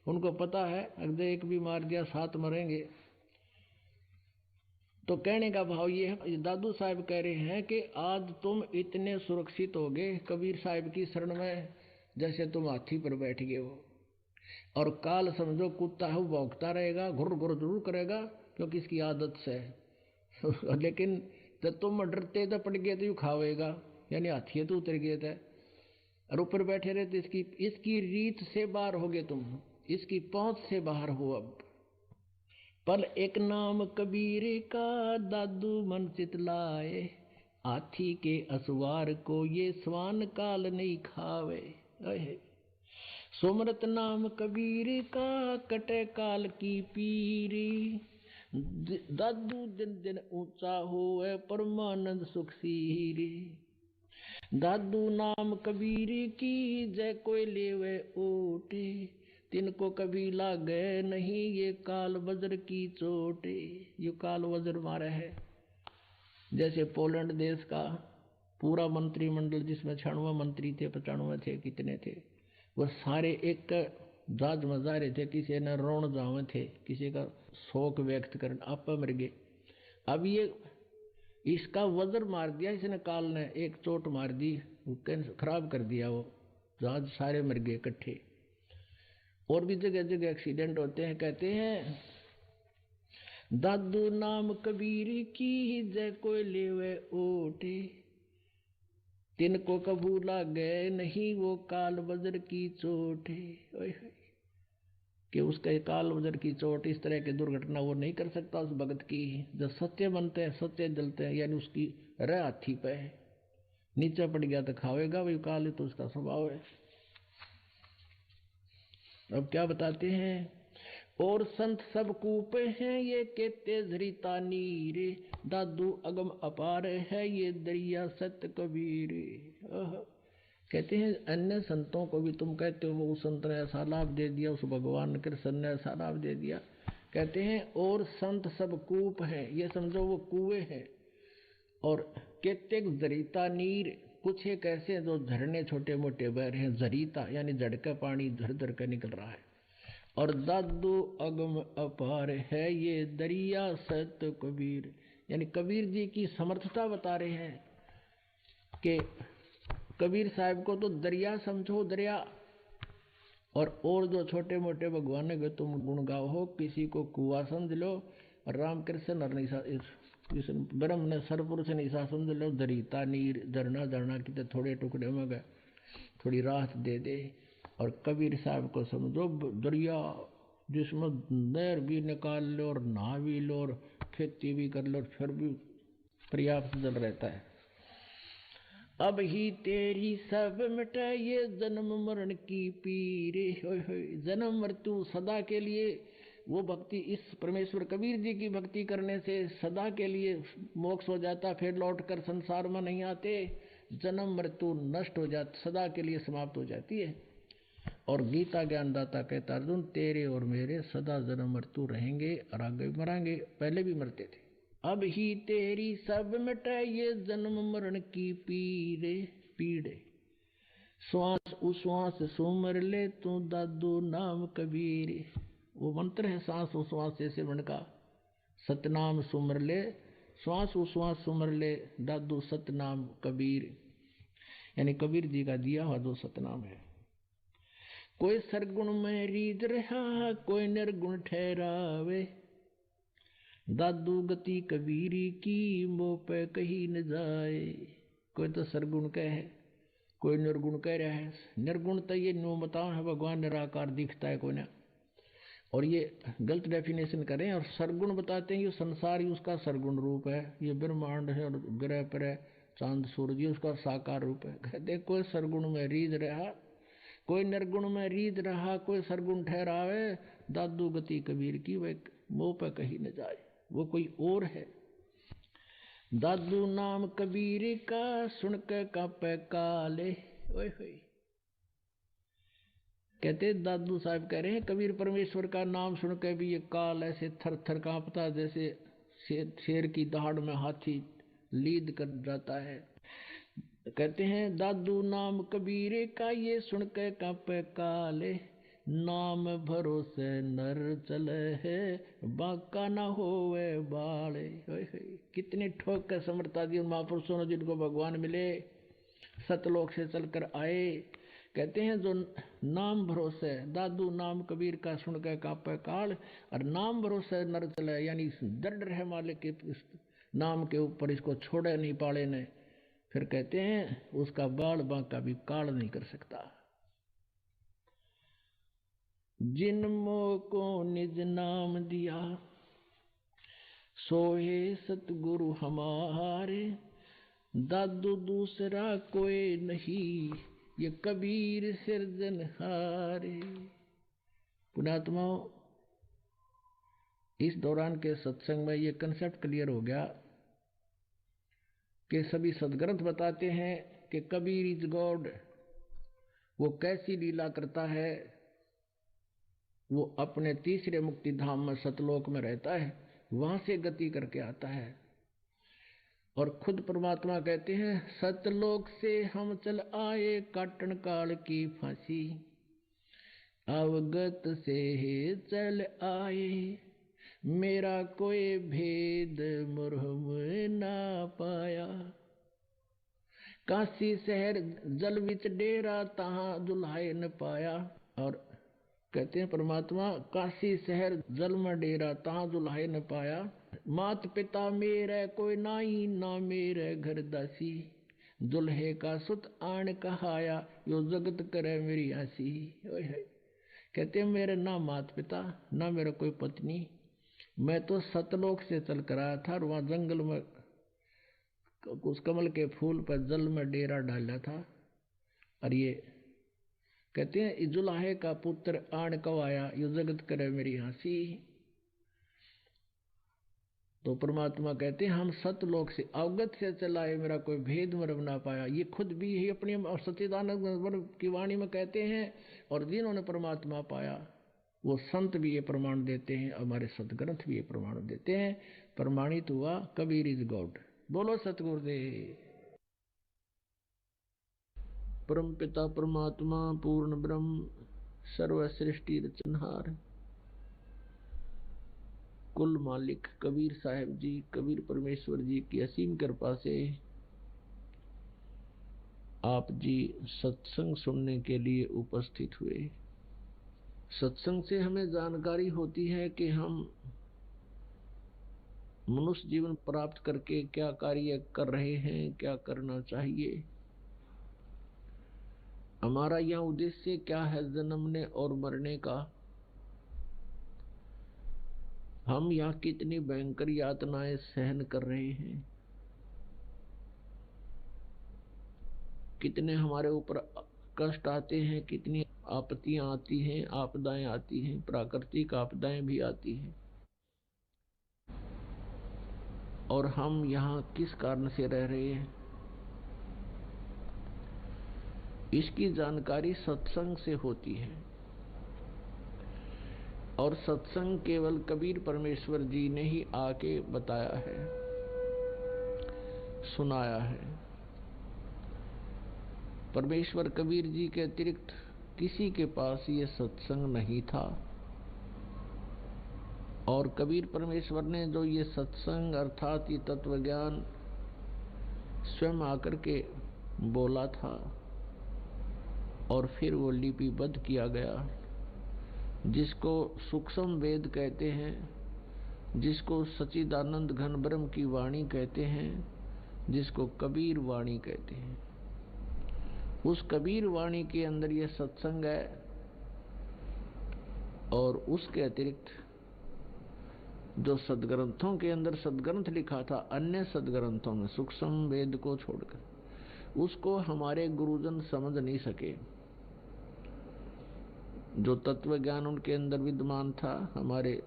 उनको पता है अगर एक भी मार दिया 7 मरेंगे। तो कहने का भाव ये है, दादू साहब कह रहे हैं कि आज तुम इतने सुरक्षित हो गए कबीर साहब की शरण में, जैसे तुम हाथी पर बैठ गए हो। और काल समझो कुत्ता है, वो भौंकता रहेगा, घुर घुर जरूर करेगा क्योंकि इसकी आदत से है लेकिन जब तुम डरते तो पड़ गए तो यू खावेगा, यानी हाथी तो उतर गए थे और ऊपर बैठे रहे तो इसकी रीत से बाहर हो गए तुम, इसकी पहुंच से बाहर हो। अब पल एक नाम कबीर का दादू मन चितलाए, हाथी के असवार को ये स्वान काल नहीं खावे। सुमरत नाम कबीर का कटे काल की पीरी, दादू दिन दिन ऊंचा होए परमानंद सुख सीरी। दादू नाम कबीर की जय कोई लेवे ओटे, तिनको कभी लागे नहीं ये काल वज्र की चोटे। ये काल वज्र मारा है। जैसे पोलैंड देश का पूरा मंत्रिमंडल जिसमें 96 मंत्री थे, 95 थे, कितने थे, वो सारे एक जाज मजा रहे थे, किसी ने रोण जावे थे, किसी का शोक व्यक्त कर, आप मर गए। अब ये इसका वज्र मार दिया इसने, काल ने एक चोट मार दी, खराब कर दिया, वो जहाज सारे मर गए इकट्ठे। और भी जगह जगह एक्सीडेंट होते हैं। कहते हैं दादू नाम कबीर की जय कोई लेवे ओटे, तिनको कबूला गए नहीं वो काल वज्र की चोट है। कि उसके काल वज्र की चोट, इस तरह की दुर्घटना वो नहीं कर सकता उस भगत की। जब सच्चे बनते हैं, सच्चे जलते हैं, यानी उसकी रह हाथी पे है, नीचे पड़ गया तो खावेगा वही काल, तो उसका स्वभाव है। अब क्या बताते हैं, और संत सब कूपे हैं ये कहते झरिता नीर, दादू अगम अपार है ये दरिया सत्य कबीर। कहते हैं अन्य संतों को भी तुम कहते हो उस संत ने ऐसा लाभ दे दिया, उस भगवान कृष्ण ने ऐसा लाभ दे दिया। कहते हैं और संत सब कूप है, ये समझो वो कुएं हैं। और कहते जरिता नीर, कुछ एक ऐसे जो झरने छोटे मोटे बह रहे हैं, जरिता यानी झड़का पानी झर झर कर निकल रहा है। और दादू अगम अपार है ये दरिया सत्य कबीर, यानी कबीर जी की समर्थता बता रहे हैं कि कबीर साहब को तो दरिया समझो, दरिया। और जो छोटे मोटे भगवान के तुम गुण गाओ हो, किसी को कुआ समझ लो, रामकृष्ण और ब्रह्म ने सरपुरुष निशा समझ लो, दरिता नीर झरना झरना की तो थोड़े टुकड़े में गए, थोड़ी राहत दे दे। और कबीर साहब को समझो दरिया, जिसमें नहर भी निकाल लो और नहा भी लो और खेती भी कर लो, फिर भी पर्याप्त जल रहता है। अब ही तेरी सब मिटे ये जन्म मरण की पीरे, जन्म मृत्यु सदा के लिए। वो भक्ति, इस परमेश्वर कबीर जी की भक्ति करने से सदा के लिए मोक्ष हो जाता, फिर लौट कर संसार में नहीं आते, जन्म मृत्यु नष्ट हो जाती, सदा के लिए समाप्त हो जाती है। और गीता ज्ञानदाता कहता अर्जुन तेरे और मेरे सदा जन्म मृत्यु रहेंगे, और आगे मरांगे, पहले भी मरते थे। अब ही तेरी सब मिटे ये जन्म मरण की पीड़े, श्वास उश्वास सुमर ले तू दादू नाम कबीर। वो मंत्र है सांस उश्वास से सिमरन का, सतनाम सुमर ले, श्वास उश्वास सुमर ले दादू सतनाम कबीर, यानी कबीर जी का दिया हुआ जो सतनाम है। कोई सरगुण में रीझ रहा कोई निर्गुण ठहरावे, दादू गति कबीरी की मोह पे कहीं न जाए। कोई तो सरगुण कह है, कोई निर्गुण कह रहा है। निर्गुण तो ये न्यूमता है, भगवान निराकार दिखता है कोई ना, और ये गलत डेफिनेशन करें। और सरगुण बताते हैं ये संसार ही उसका सरगुण रूप है, ये ब्रह्मांड है और ग्रह पर चांद सूरज ये उसका साकार रूप है। कहते कोई सरगुण में रीझ रहा कोई निर्गुण में रीझ रहा कोई सरगुण ठहरावे, दादू गति कबीर की वह मोह पे कहीं न जाए, वो कोई और है। दादू नाम कबीर का सुन के कांपे काले, ओए होए। कहते दादू साहब कह रहे हैं कबीर परमेश्वर का नाम सुन के भी ये काल ऐसे थर थर कांपता, जैसे शेर की दहाड़ में हाथी लीद कर जाता है। कहते हैं दादू नाम कबीर का ये सुन के कांपे काले, नाम भरोसे नर चले है बाका ना होवे बाले। कितनी ठोक के समर्था दी उन महापुरुषों ने जिनको भगवान मिले, सतलोक से चलकर आए। कहते हैं जो नाम भरोसे, दादू नाम कबीर का सुन के कांपे काल, और नाम भरोसे नर चले, यानी दृढ़ रहे मालिक के नाम के ऊपर, इसको छोड़े नहीं पाले ने, फिर कहते हैं उसका बाल बांका भी काल नहीं कर सकता। जिन मोह को निज नाम दिया सोहे सतगुरु हमारे, दादू दूसरा कोई नहीं ये कबीर सिरजनहारे। पुण्यात्माओं, इस दौरान के सत्संग में ये कंसेप्ट क्लियर हो गया कि सभी सदग्रंथ बताते हैं कि कबीर इज गॉड। वो कैसी लीला करता है, वो अपने तीसरे मुक्ति धाम में सतलोक में रहता है, वहां से गति करके आता है। और खुद परमात्मा कहते हैं सतलोक से हम चल आए काटन काल की फांसी, अवगत से चल आए, मेरा कोई भेद मुरहम ना पाया। काशी शहर जल विच डेरा, तहां दुल्हाए न पाया। और कहते हैं परमात्मा, काशी शहर जल में डेरा, तहां दुल्हाए न पाया। मात पिता मेरे कोई नाई, ना मेरे घर दासी, दुल्हे का सुत आन कहाया, यो जगत करे मेरी हंसी। कहते हैं मेरे ना मात पिता, ना मेरा कोई पत्नी, मैं तो सतलोक से चल कर आया था, और वहां जंगल में उस कमल के फूल पर जल में डेरा डाला था। और ये कहते हैं जुलाहे का पुत्र आन कवाया, यो जगत करे मेरी हंसी। तो परमात्मा कहते हैं हम सतलोक से अवगत से चलाए, मेरा कोई भेद मरम ना पाया। ये खुद भी ही अपनी सच्चिदानंद की वाणी में कहते हैं, और जिन्होंने परमात्मा पाया वो संत भी ये प्रमाण देते हैं, हमारे सदग्रंथ भी ये प्रमाण देते हैं। प्रमाणित हुआ कबीर इज गॉड। बोलो सतगुरुदेव। परम पिता परमात्मा पूर्ण ब्रह्म सर्व सृष्टि रचनहार कुल मालिक कबीर साहब जी, कबीर परमेश्वर जी की असीम कृपा से आप जी सत्संग सुनने के लिए उपस्थित हुए। सत्संग से हमें जानकारी होती है कि हम मनुष्य जीवन प्राप्त करके क्या कार्य कर रहे हैं, क्या करना चाहिए, हमारा यह उद्देश्य क्या है जन्मने और मरने का, हम यहाँ कितनी भयंकर यातनाएं सहन कर रहे हैं, कितने हमारे ऊपर कष्ट आते हैं, कितनी आपत्तियां आती हैं, आपदाएं आती हैं, प्राकृतिक आपदाएं भी आती हैं, और हम यहाँ किस कारण से रह रहे हैं, इसकी जानकारी सत्संग से होती है। और सत्संग केवल कबीर परमेश्वर जी ने ही आके बताया है, सुनाया है। परमेश्वर कबीर जी के अतिरिक्त किसी के पास ये सत्संग नहीं था, और कबीर परमेश्वर ने जो ये सत्संग अर्थात ये तत्व ज्ञान स्वयं आकर के बोला था, और फिर वो लिपिबद्ध किया गया, जिसको सूक्ष्म वेद कहते हैं, जिसको सच्चिदानंद घन ब्रह्म की वाणी कहते हैं, जिसको कबीर वाणी कहते हैं। उस कबीर वाणी के अंदर यह सत्संग है, और उसके अतिरिक्त जो सदग्रंथों के अंदर सदग्रंथ लिखा था, अन्य सदग्रंथों में सूक्ष्म वेद को छोड़कर, उसको हमारे गुरुजन समझ नहीं सके। जो तत्व ज्ञान उनके अंदर विद्यमान था, हमारे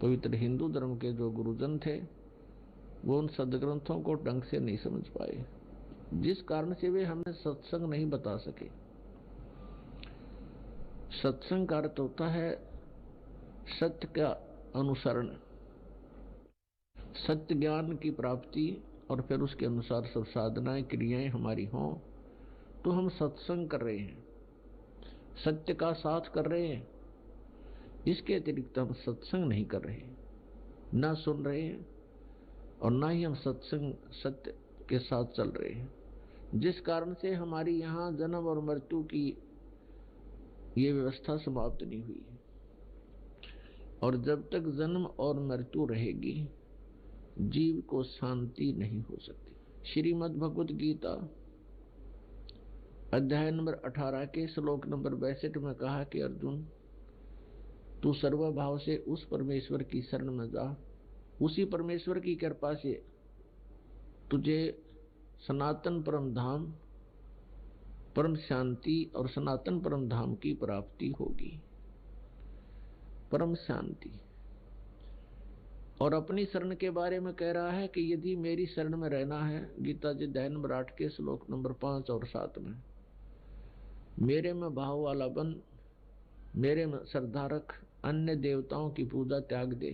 पवित्र हिंदू धर्म के जो गुरुजन थे, वो उन सदग्रंथों को ढंग से नहीं समझ पाए, जिस कारण से वे हमें सत्संग नहीं बता सके। सत्संग का अर्थ होता है सत्य का अनुसरण, सत्य ज्ञान की प्राप्ति, और फिर उसके अनुसार सब साधनाएं क्रियाएं हमारी हों, तो हम सत्संग कर रहे हैं, सत्य का साथ कर रहे हैं। इसके अतिरिक्त हम सत्संग नहीं कर रहे, ना सुन रहे हैं, और ना ही हम सत्संग सत्य के साथ चल रहे हैं, जिस कारण से हमारी यहाँ जन्म और मृत्यु की ये व्यवस्था समाप्त नहीं हुई है। और जब तक जन्म और मृत्यु रहेगी, जीव को शांति नहीं हो सकती। श्रीमद् भगवत गीता अध्याय नंबर 18 के श्लोक नंबर 62 में कहा कि अर्जुन, तू सर्वभाव से उस परमेश्वर की शरण में जा, उसी परमेश्वर की कृपा से तुझे सनातन परम धाम, परम शांति और सनातन परम धाम की प्राप्ति होगी। परम शांति। और अपनी शरण के बारे में कह रहा है कि यदि मेरी शरण में रहना है, गीता जी अध्याय नंबर 8 के श्लोक नंबर 5 और 7 में, मेरे में भाव वाला बन, मेरे में श्रद्धा रख, अन्य देवताओं की पूजा त्याग दे,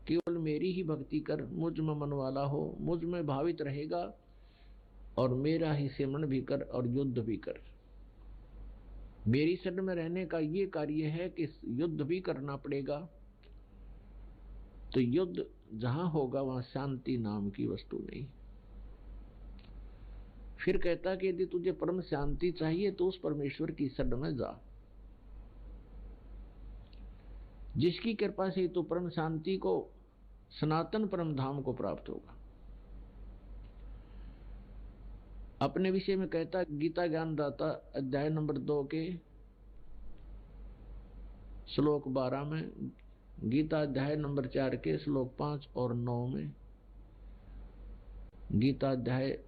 केवल मेरी ही भक्ति कर, मुझ में मन वाला हो, मुझ में भावित रहेगा, और मेरा ही सिमरण भी कर और युद्ध भी कर। मेरी शरण में रहने का ये कार्य है कि युद्ध भी करना पड़ेगा, तो युद्ध जहां होगा वहां शांति नाम की वस्तु नहीं। फिर कहता कि यदि तुझे परम शांति चाहिए तो उस परमेश्वर की शरण में जा, जिसकी कृपा से तो परम शांति को, सनातन परम धाम को प्राप्त होगा। अपने विषय में कहता गीता ज्ञानदाता अध्याय नंबर 2 के श्लोक 12 में, गीता अध्याय नंबर 4 के श्लोक 5 और 9 में, गीता अध्याय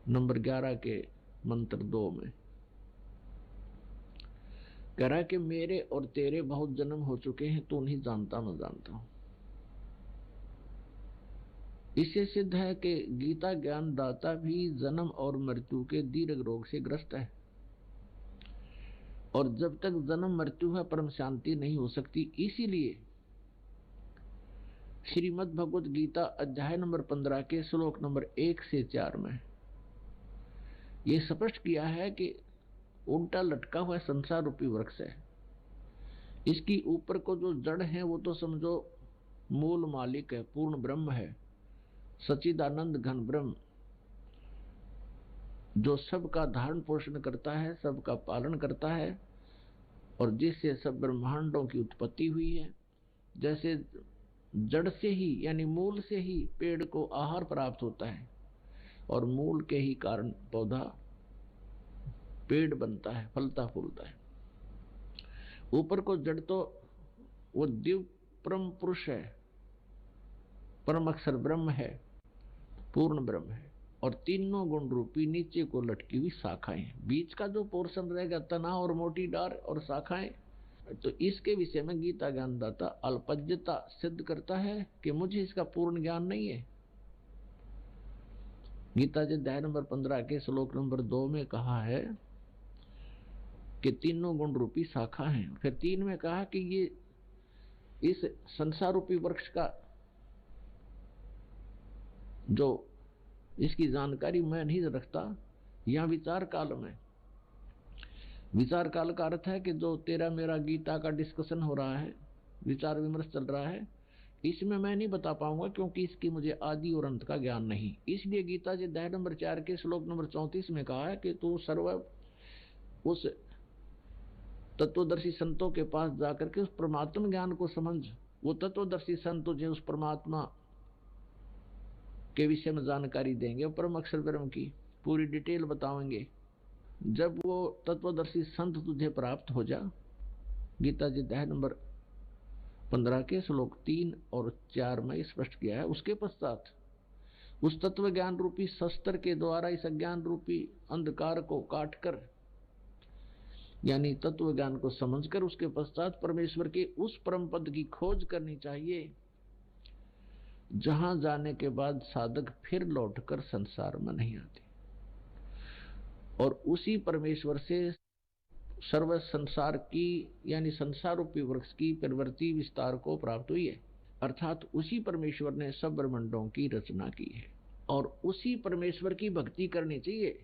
नंबर 11 के मंत्र 2 में कह रहा है कि मेरे और तेरे बहुत जन्म हो चुके हैं, तू नहीं जानता, मैं जानता हूं। इससे सिद्ध है कि गीता ज्ञान दाता भी जन्म और मृत्यु के दीर्घ रोग से ग्रस्त है, और जब तक जन्म मृत्यु है परम शांति नहीं हो सकती। इसीलिए श्रीमद् भगवत गीता अध्याय नंबर 15 के श्लोक नंबर 1 से 4 में यह स्पष्ट किया है कि उल्टा लटका हुआ संसार रूपी वृक्ष है। इसकी ऊपर को जो जड़ है वो तो समझो मूल मालिक है, पूर्ण ब्रह्म है, सच्चिदानंद घन ब्रह्म, जो सबका धारण पोषण करता है, सबका पालन करता है, और जिससे सब ब्रह्मांडों की उत्पत्ति हुई है। जैसे जड़ से ही यानी मूल से ही पेड़ को आहार प्राप्त होता है, और मूल के ही कारण पौधा पेड़ बनता है, फलता फूलता है। ऊपर को जड़ तो वो दिव्य परम पुरुष है, परम अक्षर ब्रह्म है, पूर्ण ब्रह्म है, और तीनों गुण रूपी नीचे को लटकी हुई शाखाएं, बीच का जो पोर्शन रहेगा तना और मोटी डार और शाखाएं। तो इसके विषय में गीता ज्ञानदाता अल्पज्ञता सिद्ध करता है कि मुझे इसका पूर्ण ज्ञान नहीं है। गीता जी अध्याय नंबर 15 के श्लोक नंबर 2 में कहा है कि तीनों गुण रूपी शाखा हैं। फिर 3 में कहा कि ये इस संसार रूपी वृक्ष का जो इसकी जानकारी मैं नहीं रखता। यहां विचार काल में, विचार काल का अर्थ है कि जो तेरा मेरा गीता का डिस्कशन हो रहा है, विचार विमर्श चल रहा है, इसमें मैं नहीं बता पाऊंगा क्योंकि इसकी मुझे आदि और अंत का ज्ञान नहीं। इसलिए गीता जी अध्याय नंबर 4 के श्लोक नंबर 34 में कहा है कि तू सर्व उस तत्वदर्शी संतों के पास जाकर के उस परमात्मा ज्ञान को समझ। वो तत्वदर्शी संत तुझे उस परमात्मा के विषय में जानकारी देंगे, परम अक्षर ब्रह्म की पूरी डिटेल बताएंगे। जब वो तत्वदर्शी संत तुझे प्राप्त हो जा, गीता जी अध्याय नंबर 15 के श्लोक 3 और 4 में स्पष्ट किया है। उसके पश्चात उस तत्व ज्ञान रूपी शस्त्र के द्वारा इस अज्ञान रूपी अंधकार को काटकर, यानी तत्व ज्ञान को समझकर, उसके पश्चात परमेश्वर के उस परम पद की खोज करनी चाहिए, जहां जाने के बाद साधक फिर लौटकर संसार में नहीं आते। और उसी परमेश्वर से सर्व संसार की यानी संसार रूपी वृक्ष की प्रवृत्ति विस्तार को प्राप्त हुई है। अर्थात उसी परमेश्वर ने सब ब्रह्मांडों की रचना की है, और उसी परमेश्वर की भक्ति करनी चाहिए।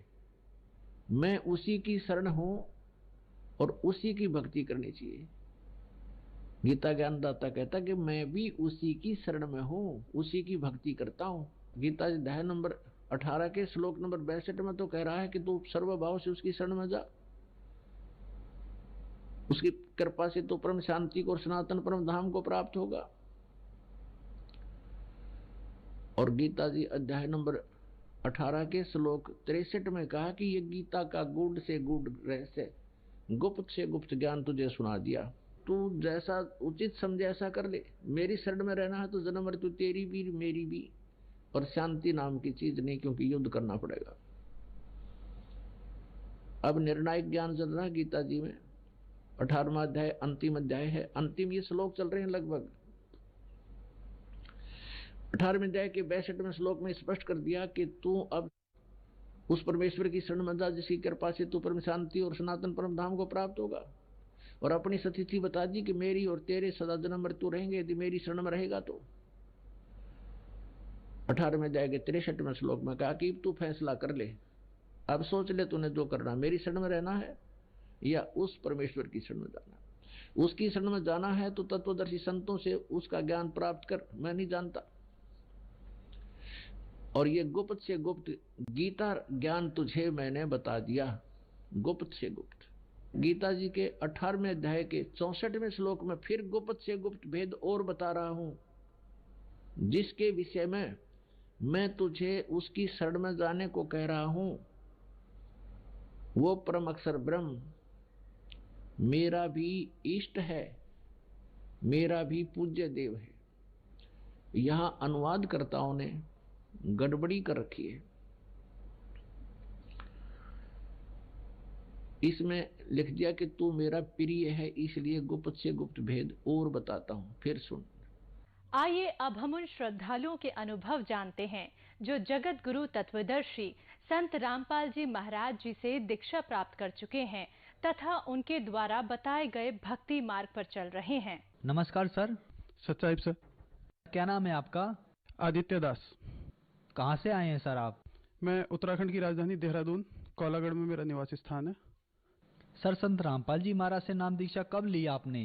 मैं उसी की शरण हूं और उसी की भक्ति करनी चाहिए। गीता ज्ञानदाता कहता कि मैं भी उसी की शरण में हूं, उसी की भक्ति करता हूं। गीता अध्याय नंबर 18 के श्लोक नंबर 62 में तो कह रहा है कि तू सर्वभाव से उसकी शरण में जा, उसकी कृपा से तो परम शांति को और सनातन परम धाम को प्राप्त होगा। और गीता जी अध्याय नंबर 18 के श्लोक 63 में कहा कि ये गीता का गूढ़ से गूढ़ रहस्य, गुप्त से गुप्त ज्ञान तुझे सुना दिया। तू जैसा उचित समझे ऐसा कर ले। मेरी शरण में रहना है तो जन्म मृत्यु तेरी भी मेरी भी, और शांति नाम की चीज नहीं, क्योंकि युद्ध करना पड़ेगा। अब निर्णायक ज्ञान चल रहा है गीता जी में। 18वां अध्याय अंतिम अध्याय है, अंतिम ये श्लोक चल रहे हैं लगभग। 18वें अध्याय के 62वें श्लोक में स्पष्ट कर दिया कि तू अब उस परमेश्वर की शरण में जा, जिसकी कृपा से तू परम शांति और सनातन परम धाम को प्राप्त होगा। और अपनी स्थिति बता दी कि मेरी और तेरे सदा जन्म मृत्यु रहेंगे यदि मेरी शरण में रहेगा तो। 18वें अध्याय के 63वें श्लोक में कहा कि तू फैसला कर ले, अब सोच ले तूने जो करना। मेरी शरण में रहना है या उस परमेश्वर की शरण में जाना। उसकी शरण में जाना है तो तत्वदर्शी संतों से उसका ज्ञान प्राप्त कर। मैं नहीं जानता। और ये गुप्त से गुप्त गीता ज्ञान तुझे मैंने बता दिया, गुप्त से गुप्त। गीता जी के 18वें अध्याय के 64वें श्लोक में फिर गुप्त से गुप्त भेद और बता रहा हूं, जिसके विषय में मैं तुझे उसकी शरण में जाने को कह रहा हूं। वो परम अक्षर ब्रह्म मेरा भी इष्ट है, मेरा भी पूज्य देव है। यहां अनुवादकर्ताओं ने गड़बड़ी कर रखी है। इसमें लिख दिया कि तू मेरा प्रिय है, इसलिए गुप्त से गुप्त भेद और बताता हूं। फिर सुन। आइए अब हम उन श्रद्धालुओं के अनुभव जानते हैं जो जगत गुरु तत्वदर्शी संत रामपाल जी महाराज जी से दीक्षा प्राप्त कर चुके हैं तथा उनके द्वारा बताए गए भक्ति मार्ग पर चल रहे हैं। नमस्कार सर। सच्चाई सर। क्या नाम है आपका? आदित्य दास। कहाँ से आए हैं सर आप? मैं उत्तराखंड की राजधानी देहरादून कौलागढ़ में मेरा निवासी स्थान है। सर संत रामपाल जी महाराज से नाम दीक्षा कब ली आपने?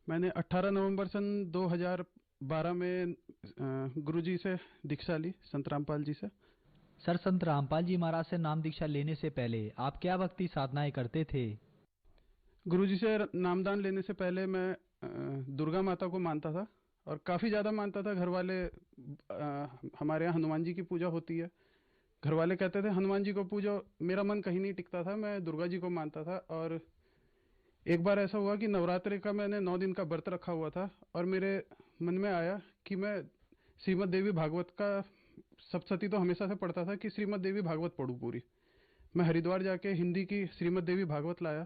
मैंने 18 नवंबर सन 2012 में गुरुजी से दीक्षा ली, संत रामपाल जी से। सर संत रामपाल जी महाराज से नाम दीक्षा लेने से पहले आप क्या भक्ति साधनाएं करते थे? गुरुजी से नामदान लेने से पहले मैं दुर्गा माता को मानता था और काफ़ी ज़्यादा मानता था। घर वाले, हमारे यहाँ हनुमान जी की पूजा होती है, घर वाले कहते थे हनुमान जी को पूजो। मेरा मन कहीं नहीं टिकता था, मैं दुर्गा जी को मानता था। और एक बार ऐसा हुआ कि नवरात्रि का मैंने 9 दिन का व्रत रखा हुआ था और मेरे मन में आया कि मैं श्रीमद् देवी भागवत का सप्तशती तो हमेशा से पढ़ता था कि श्रीमद् देवी भागवत पढ़ूँ पूरी। मैं हरिद्वार जाके हिंदी की श्रीमद् देवी भागवत लाया।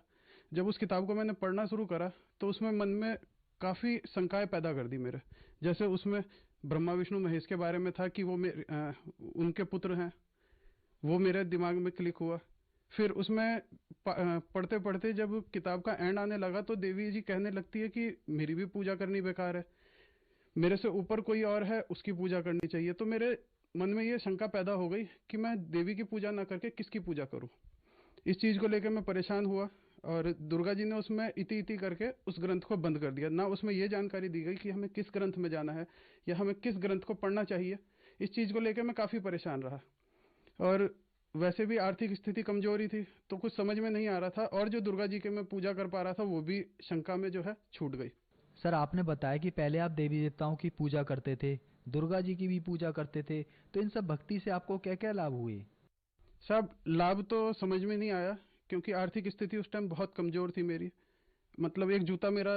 जब उस किताब को मैंने पढ़ना शुरू करा तो उसमें मन में काफ़ी शंकाएं पैदा कर दी मेरे। जैसे उसमें ब्रह्मा विष्णु महेश के बारे में था कि वो उनके पुत्र हैं, वो मेरे दिमाग में क्लिक हुआ। फिर उसमें पढ़ते पढ़ते जब किताब का एंड आने लगा तो देवी जी कहने लगती है कि मेरी भी पूजा करनी बेकार है, मेरे से ऊपर कोई और है, उसकी पूजा करनी चाहिए। तो मेरे मन में ये शंका पैदा हो गई कि मैं देवी की पूजा ना करके किसकी पूजा करूं। इस चीज़ को लेकर मैं परेशान हुआ और दुर्गा जी ने उसमें इति इति करके उस ग्रंथ को बंद कर दिया। ना उसमें ये जानकारी दी गई कि हमें किस ग्रंथ में जाना है या हमें किस ग्रंथ को पढ़ना चाहिए। इस चीज़ को लेकर मैं काफ़ी परेशान रहा और वैसे भी आर्थिक स्थिति कमजोरी थी तो कुछ समझ में नहीं आ रहा था और जो दुर्गा जी के मैं पूजा कर पा रहा था वो भी शंका में जो है छूट गई। सर आपने बताया कि पहले आप देवी देवताओं की पूजा करते थे, दुर्गा जी की भी पूजा करते थे, तो इन सब भक्ति से आपको क्या क्या लाभ हुए? सब लाभ तो समझ में नहीं आया क्योंकि आर्थिक स्थिति उस टाइम बहुत कमजोर थी मेरी। मतलब एक जूता मेरा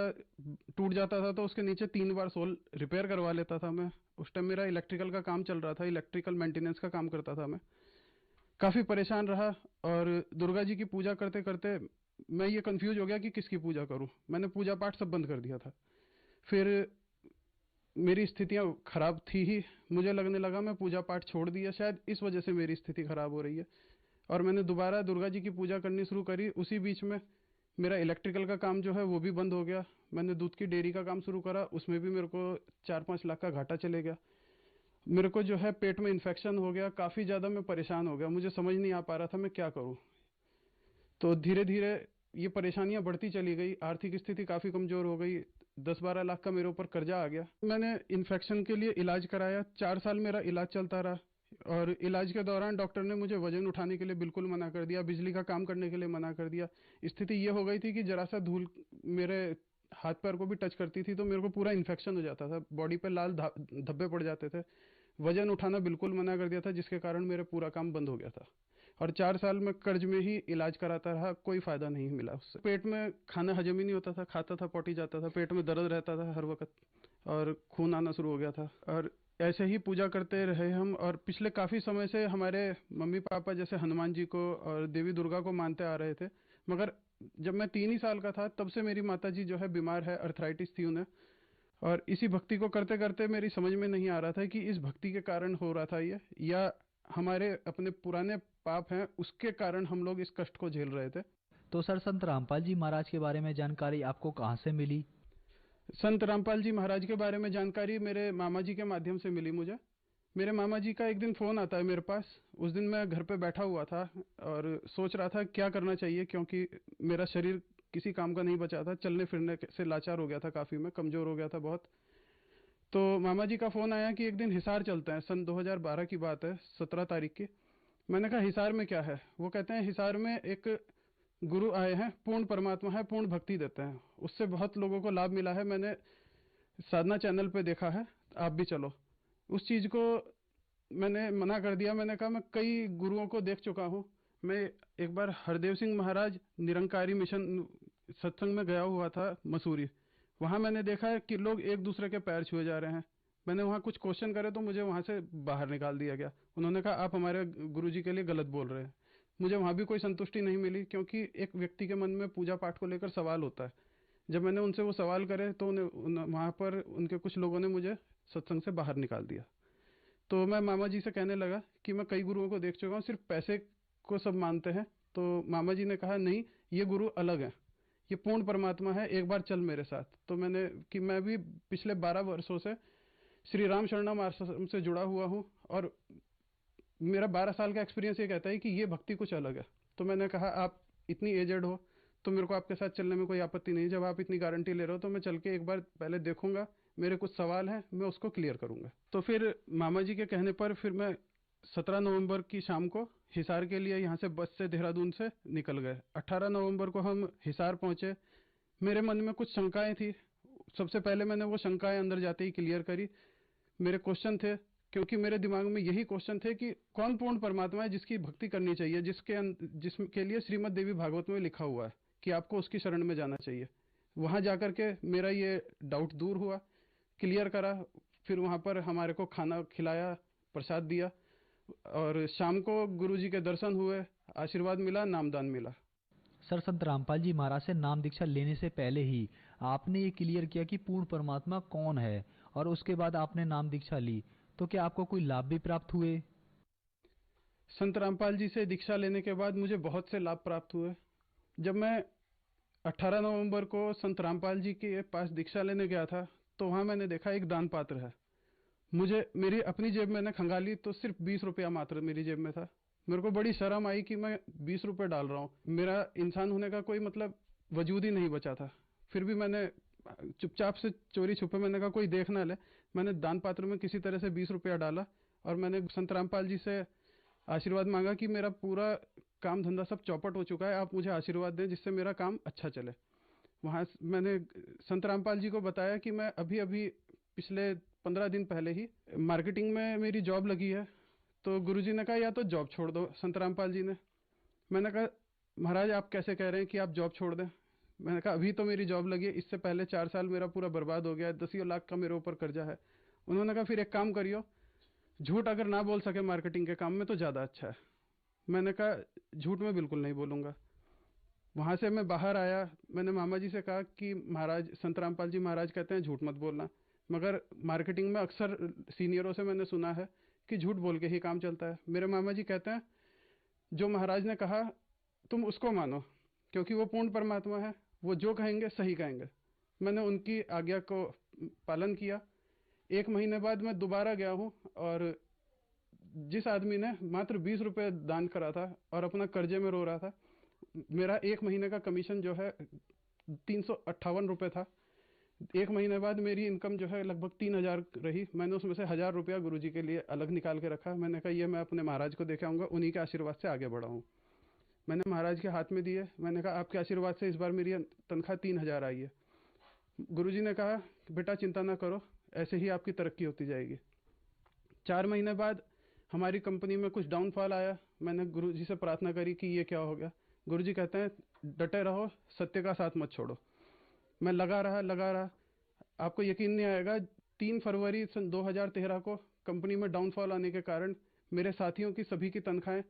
टूट जाता था तो उसके नीचे 3 बार सोल रिपेयर करवा लेता था मैं। उस टाइम मेरा इलेक्ट्रिकल का काम चल रहा था, इलेक्ट्रिकल मेंटेनेंस का काम करता था मैं। काफ़ी परेशान रहा और दुर्गा जी की पूजा करते करते मैं ये कंफ्यूज हो गया कि किसकी पूजा करूं। मैंने पूजा पाठ सब बंद कर दिया था। फिर मेरी स्थितियां खराब थी ही, मुझे लगने लगा मैं पूजा पाठ छोड़ दिया, शायद इस वजह से मेरी स्थिति खराब हो रही है। और मैंने दोबारा दुर्गा जी की पूजा करनी शुरू करी। उसी बीच में मेरा इलेक्ट्रिकल का काम जो है वो भी बंद हो गया। मैंने दूध की डेयरी का काम शुरू करा, उसमें भी मेरे को 4-5 लाख का घाटा चले गया। मेरे को जो है पेट में इन्फेक्शन हो गया, काफ़ी ज़्यादा मैं परेशान हो गया, मुझे समझ नहीं आ पा रहा था मैं क्या करूं। तो धीरे धीरे ये परेशानियां बढ़ती चली गई, आर्थिक स्थिति काफ़ी कमज़ोर हो गई, 10-12 लाख का मेरे ऊपर कर्जा आ गया। मैंने इन्फेक्शन के लिए इलाज कराया, 4 साल मेरा इलाज चलता रहा और इलाज के दौरान डॉक्टर ने मुझे वजन उठाने के लिए बिल्कुल मना कर दिया, बिजली का काम करने के लिए मना कर दिया। स्थिति ये हो गई थी कि जरा सा धूल मेरे हाथ पैर को भी टच करती थी तो मेरे को पूरा इन्फेक्शन हो जाता था, बॉडी पे लाल धब्बे पड़ जाते थे। वजन उठाना बिल्कुल मना कर दिया था जिसके कारण मेरे पूरा काम बंद हो गया था और 4 साल में कर्ज में ही इलाज कराता रहा, कोई फ़ायदा नहीं मिला उससे। पेट में खाना हजम ही नहीं होता था, खाता था पोटी जाता था, पेट में दर्द रहता था हर वक्त और खून आना शुरू हो गया था। और ऐसे ही पूजा करते रहे हम और पिछले काफ़ी समय से हमारे मम्मी पापा जैसे हनुमान जी को और देवी दुर्गा को मानते आ रहे थे। मगर जब मैं 3 ही साल का था तब से मेरी माता जी जो है बीमार है, अर्थराइटिस थी उन्हें, और इसी भक्ति को करते करते मेरी समझ में नहीं आ रहा था कि इस भक्ति के कारण हो रहा था ये या हमारे अपने पुराने पाप हैं उसके कारण हम लोग इस कष्ट को झेल रहे थे। तो सर संत रामपाल जी महाराज के बारे में जानकारी आपको कहाँ से मिली? संत रामपाल जी महाराज के बारे में जानकारी मेरे मामा जी के माध्यम से मिली मुझे। मेरे मामा जी का एक दिन फ़ोन आता है मेरे पास। उस दिन मैं घर पे बैठा हुआ था और सोच रहा था क्या करना चाहिए, क्योंकि मेरा शरीर किसी काम का नहीं बचा था, चलने फिरने से लाचार हो गया था, काफ़ी मैं कमज़ोर हो गया था बहुत। तो मामा जी का फ़ोन आया कि एक दिन हिसार चलते हैं, सन 2012 की बात है, 17 तारीख की। मैंने कहा हिसार में क्या है? वो कहते हैं हिसार में एक गुरु आए हैं, पूर्ण परमात्मा है, पूर्ण भक्ति देते हैं, उससे बहुत लोगों को लाभ मिला है, मैंने साधना चैनल पे देखा है, आप भी चलो। उस चीज़ को मैंने मना कर दिया। मैंने कहा मैं कई गुरुओं को देख चुका हूँ। मैं एक बार हरदेव सिंह महाराज निरंकारी मिशन सत्संग में गया हुआ था मसूरी। वहाँ मैंने देखा है कि लोग एक दूसरे के पैर छुए जा रहे हैं। मैंने वहाँ कुछ क्वेश्चन करे तो मुझे वहाँ से बाहर निकाल दिया गया। उन्होंने कहा आप हमारे गुरुजी के लिए गलत बोल रहे हैं। मुझे वहाँ भी कोई संतुष्टि नहीं मिली, क्योंकि एक व्यक्ति के मन में पूजा पाठ को लेकर सवाल होता है। जब मैंने उनसे वो सवाल करे तो वहाँ पर उनके कुछ लोगों ने मुझे सत्संग से बाहर निकाल दिया। तो मैं मामा जी से कहने लगा कि मैं कई गुरुओं को देख चुका हूँ, सिर्फ पैसे को सब मानते हैं। तो मामा जी ने कहा नहीं, ये गुरु अलग है, ये पूर्ण परमात्मा है, एक बार चल मेरे साथ। तो मैं भी पिछले 12 वर्षों से श्री राम शरणम आश्रम से जुड़ा हुआ हूँ, और मेरा 12 साल का एक्सपीरियंस ये कहता है कि ये भक्ति कुछ अलग है। तो मैंने कहा आप इतनी एजेड हो तो मेरे को आपके साथ चलने में कोई आपत्ति नहीं। जब आप इतनी गारंटी ले रहे हो तो मैं चल के एक बार पहले देखूंगा, मेरे कुछ सवाल हैं, मैं उसको क्लियर करूंगा। तो फिर मामा जी के कहने पर फिर मैं 17 नवंबर की शाम को हिसार के लिए यहाँ से बस से देहरादून से निकल गए। 18 नवंबर को हम हिसार पहुँचे। मेरे मन में कुछ शंकाएं थी। सबसे पहले मैंने वो शंकाएं अंदर जाते ही क्लियर करी। मेरे क्वेश्चन थे, क्योंकि मेरे दिमाग में यही क्वेश्चन थे कि कौन पूर्ण परमात्मा है जिसकी भक्ति करनी चाहिए, जिसके लिए श्रीमद् देवी भागवत में लिखा हुआ है कि आपको उसकी शरण में जाना चाहिए। वहां जाकर के मेरा ये डाउट दूर हुआ, क्लियर करा। फिर वहां पर हमारे को खाना खिलाया, प्रसाद दिया, और शाम को गुरुजी के दर्शन हुए, आशीर्वाद मिला, नामदान मिला। सर, संत रामपाल जी महाराज से नाम दीक्षा लेने से पहले ही आपने ये क्लियर किया कि पूर्ण परमात्मा कौन है, और उसके बाद आपने नाम दीक्षा ली, तो क्या आपको कोई लाभ भी प्राप्त हुए? संत रामपाल जी से दीक्षा लेने के बाद मुझे बहुत से लाभ प्राप्त हुए। जब मैं 18 नवंबर को संत रामपाल जी के पास दीक्षा लेने गया था तो वहाँ मैंने देखा एक दान पात्र है। मुझे मेरी अपनी जेब मैंने खंगाली तो सिर्फ 20 रुपया मात्र मेरी जेब में था। मेरे को बड़ी शर्म आई कि मैं 20 रुपये डाल रहा हूँ, मेरा इंसान होने का कोई मतलब वजूद ही नहीं बचा था। फिर भी मैंने चुपचाप से चोरी छुपे, मैंने कहा कोई देख ना ले, मैंने दान पात्र में किसी तरह से 20 रुपया डाला, और मैंने संत रामपाल जी से आशीर्वाद मांगा कि मेरा पूरा काम धंधा सब चौपट हो चुका है, आप मुझे आशीर्वाद दें जिससे मेरा काम अच्छा चले। वहाँ मैंने संत रामपाल जी को बताया कि मैं अभी अभी पिछले 15 दिन पहले ही मार्केटिंग में मेरी जॉब लगी है। तो गुरुजी ने कहा या तो जॉब छोड़ दो, संत रामपाल जी ने। मैंने कहा महाराज आप कैसे कह रहे हैं कि आप जॉब छोड़ दें? मैंने कहा अभी तो मेरी जॉब लगी है, इससे पहले 4 साल मेरा पूरा बर्बाद हो गया है, 10 लाख का मेरे ऊपर कर्जा है। उन्होंने कहा फिर एक काम करियो, झूठ अगर ना बोल सके मार्केटिंग के काम में तो ज़्यादा अच्छा है। मैंने कहा झूठ मैं बिल्कुल नहीं बोलूँगा। वहाँ से मैं बाहर आया, मैंने मामा जी से कहा कि महाराज संत रामपाल जी महाराज कहते हैं झूठ मत बोलना, मगर मार्केटिंग में अक्सर सीनियरों से मैंने सुना है कि झूठ बोल के ही काम चलता है। मेरे मामा जी कहते हैं जो महाराज ने कहा तुम उसको मानो, क्योंकि वो पूर्ण परमात्मा है, वो जो कहेंगे सही कहेंगे। मैंने उनकी आज्ञा को पालन किया। 1 महीने बाद मैं दोबारा गया हूँ, और जिस आदमी ने मात्र 20 रुपये दान करा था और अपना कर्जे में रो रहा था, मेरा 1 महीने का कमीशन जो है 358 रुपये था। 1 महीने बाद मेरी इनकम जो है लगभग 3000 रही। मैंने उसमें से 1000 रुपया गुरुजी के लिए अलग निकाल के रखा। मैंने कहा ये मैं अपने महाराज को देके आऊँगा, उन्हीं के आशीर्वाद से आगे बढ़ा हूँ। मैंने महाराज के हाथ में दिए। मैंने कहा आपके आशीर्वाद से इस बार मेरी तनख्वाह 3000 आई है। गुरुजी ने कहा बेटा चिंता ना करो, ऐसे ही आपकी तरक्की होती जाएगी। 4 महीने बाद हमारी कंपनी में कुछ डाउनफॉल आया। मैंने गुरुजी से प्रार्थना करी कि ये क्या हो गया। गुरुजी कहते हैं डटे रहो, सत्य का साथ मत छोड़ो। मैं लगा रहा। आपको यकीन नहीं आएगा, 3 फरवरी सन 2013 को कंपनी में डाउनफॉल आने के कारण मेरे साथियों की सभी की तनख्वाहें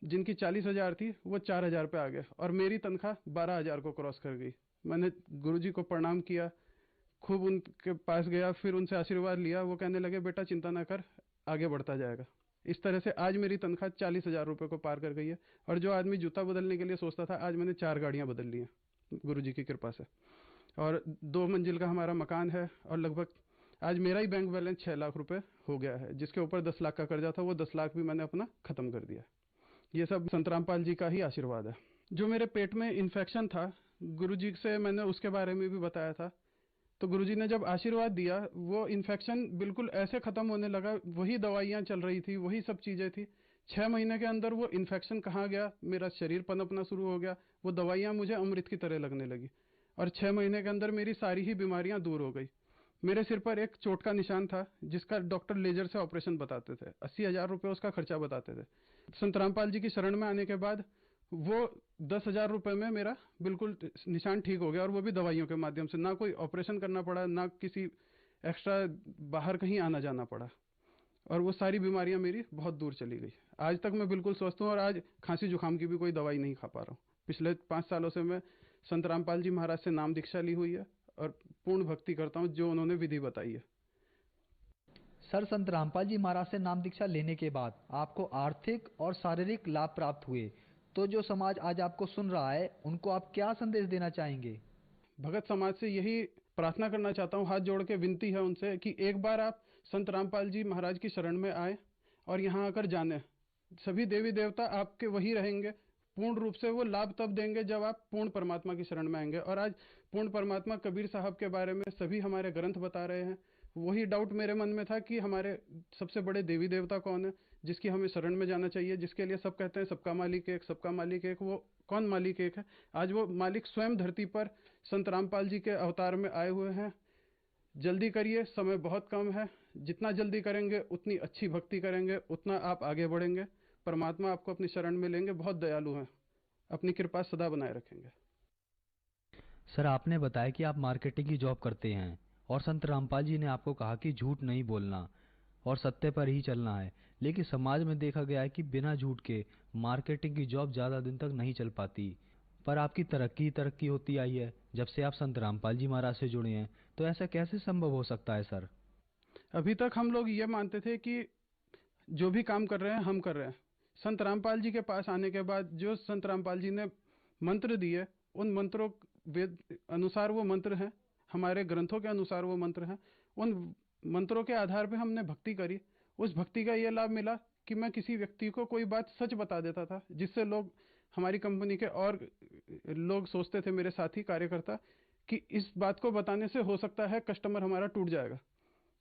जिनकी 40,000 थी वो 4,000 पे आ गए, और मेरी तनख्वाह 12,000 को क्रॉस कर गई। मैंने गुरुजी को प्रणाम किया, खूब उनके पास गया, फिर उनसे आशीर्वाद लिया। वो कहने लगे बेटा चिंता ना कर, आगे बढ़ता जाएगा। इस तरह से आज मेरी तनख्वाह 40,000 रुपये को पार कर गई है। और जो आदमी जूता बदलने के लिए सोचता था, आज मैंने 4 गाड़ियाँ बदल ली हैं गुरुजी की कृपा से। और 2 मंजिल का हमारा मकान है, और लगभग आज मेरा ही बैंक बैलेंस 6 लाख रुपए हो गया है, जिसके ऊपर 10 लाख का कर्जा था, वो 10 लाख भी मैंने अपना खत्म कर दिया। ये सब संत रामपाल जी का ही आशीर्वाद है। जो मेरे पेट में इन्फेक्शन था, गुरुजी से मैंने उसके बारे में भी बताया था, तो गुरुजी ने जब आशीर्वाद दिया, वो इन्फेक्शन बिल्कुल ऐसे खत्म होने लगा। वही दवाइयाँ चल रही थी, वही सब चीज़ें थी। 6 महीने के अंदर वो इन्फेक्शन कहाँ गया, मेरा शरीर पनपना शुरू हो गया। वो दवाइयाँ मुझे अमृत की तरह लगने लगी, और 6 महीने के अंदर मेरी सारी ही बीमारियाँ दूर हो गई। मेरे सिर पर एक चोट का निशान था, जिसका डॉक्टर लेजर से ऑपरेशन बताते थे, 80,000 रुपये उसका खर्चा बताते थे। संत रामपाल जी की शरण में आने के बाद वो 10,000 रुपये में मेरा बिल्कुल निशान ठीक हो गया, और वो भी दवाइयों के माध्यम से। ना कोई ऑपरेशन करना पड़ा, ना किसी एक्स्ट्रा बाहर कहीं आना जाना पड़ा, और वो सारी बीमारियां मेरी बहुत दूर चली गई। आज तक मैं बिल्कुल स्वस्थ हूँ, और आज खांसी जुकाम की भी कोई दवाई नहीं खा पा रहा हूँ। पिछले 5 सालों से मैं संत रामपाल जी महाराज से नाम दीक्षा ली हुई है, और पूर्ण भक्ति करता हूँ जो उन्होंने विधि बताई है। सर, संत रामपाल जी महाराज से नाम दीक्षा लेने के बाद आपको आर्थिक और शारीरिक लाभ प्राप्त हुए, तो जो समाज आज आपको सुन रहा है उनको आप क्या संदेश देना चाहेंगे? भगत समाज से यही प्रार्थना करना चाहता हूँ, हाथ जोड़ के विनती है उनसे कि एक बार आप संत रामपाल जी महाराज की शरण में आए और यहाँ आकर जाने। सभी देवी देवता आपके वही रहेंगे, पूर्ण रूप से वो लाभ तब देंगे जब आप पूर्ण परमात्मा की शरण में आएंगे। और आज पूर्ण परमात्मा कबीर साहब के बारे में सभी हमारे ग्रंथ बता रहे हैं। वही डाउट मेरे मन में था कि हमारे सबसे बड़े देवी देवता कौन है, जिसकी हमें शरण में जाना चाहिए, जिसके लिए सब कहते हैं सबका मालिक एक, सबका मालिक एक। वो कौन मालिक एक है? आज वो मालिक स्वयं धरती पर संत रामपाल जी के अवतार में आए हुए हैं। जल्दी करिए, समय बहुत कम है। जितना जल्दी करेंगे उतनी अच्छी भक्ति करेंगे, उतना आप आगे बढ़ेंगे। परमात्मा आपको अपनी शरण में लेंगे, बहुत दयालु हैं, अपनी कृपा सदा बनाए रखेंगे। सर, आपने बताया कि आप मार्केटिंग की जॉब करते हैं, और संत रामपाल जी ने आपको कहा कि झूठ नहीं बोलना और सत्य पर ही चलना है। लेकिन समाज में देखा गया है कि बिना झूठ के मार्केटिंग की जॉब ज़्यादा दिन तक नहीं चल पाती। पर आपकी तरक्की होती आई है जब से आप संत रामपाल जी महाराज से जुड़े हैं, तो ऐसा कैसे संभव हो सकता है सर? अभी तक हम लोग ये मानते थे कि जो भी काम कर रहे हैं हम कर रहे हैं। संत रामपाल जी के पास आने के बाद जो संत रामपाल जी ने मंत्र दिए, उन मंत्रों वेद अनुसार वो मंत्र हैं, हमारे ग्रंथों के अनुसार वो मंत्र हैं। उन मंत्रों के आधार पे हमने भक्ति करी। उस भक्ति का ये लाभ मिला कि मैं किसी व्यक्ति को कोई बात सच बता देता था, जिससे लोग, हमारी कंपनी के और लोग सोचते थे, मेरे साथी कार्यकर्ता, कि इस बात को बताने से हो सकता है कस्टमर हमारा टूट जाएगा।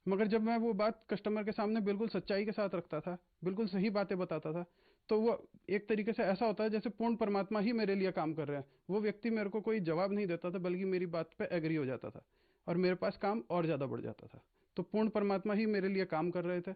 मगर जब मैं वो बात कस्टमर के सामने बिल्कुल सच्चाई के साथ रखता था, बिल्कुल सही बातें बताता था, तो वो एक तरीके से ऐसा होता है जैसे पूर्ण परमात्मा ही मेरे लिए काम कर रहे हैं। वो व्यक्ति मेरे को कोई जवाब नहीं देता था, बल्कि मेरी बात पे एग्री हो जाता था, और मेरे पास काम और ज़्यादा बढ़ जाता था। तो पूर्ण परमात्मा ही मेरे लिए काम कर रहे थे,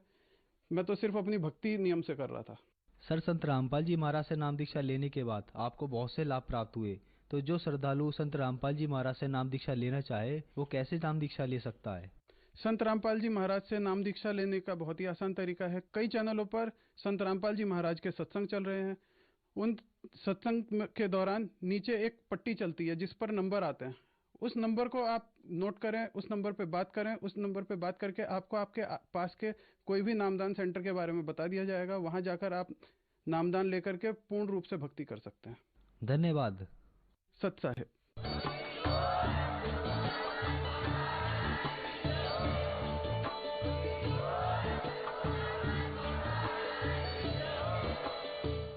मैं तो सिर्फ अपनी भक्ति नियम से कर रहा था। सर, संत रामपाल जी महाराज से नाम दीक्षा लेने के बाद आपको बहुत से लाभ प्राप्त हुए, तो जो श्रद्धालु संत रामपाल जी महाराज से नाम दीक्षा लेना चाहे वो कैसे नाम दीक्षा ले सकता है? संत रामपाल जी महाराज से नाम दीक्षा लेने का बहुत ही आसान तरीका है। कई चैनलों पर संत रामपाल जी महाराज के सत्संग चल रहे हैं। उन सत्संग के दौरान नीचे एक पट्टी चलती है जिस पर नंबर आते हैं। उस नंबर को आप नोट करें, उस नंबर पे बात करें। उस नंबर पे बात करके आपको आपके पास के कोई भी नामदान सेंटर के बारे में बता दिया जाएगा। वहां जाकर आप नामदान लेकर के पूर्ण रूप से भक्ति कर सकते हैं। धन्यवाद। सत साहिब।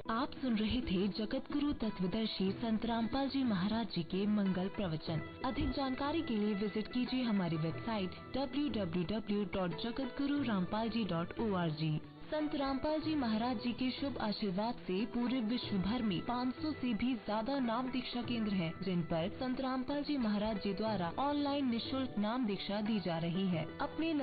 आप सुन रहे थे जगत गुरु तत्वदर्शी संत रामपाल जी महाराज जी के मंगल प्रवचन। अधिक जानकारी के लिए विजिट कीजिए हमारी वेबसाइट www.jagatgururampalji.org। संत रामपाल जी महाराज जी के शुभ आशीर्वाद से पूरे विश्व भर में 500 से भी ज्यादा नाम दीक्षा केंद्र हैं, जिन पर संत रामपाल जी महाराज जी द्वारा ऑनलाइन निःशुल्क नाम दीक्षा दी जा रही है। अपने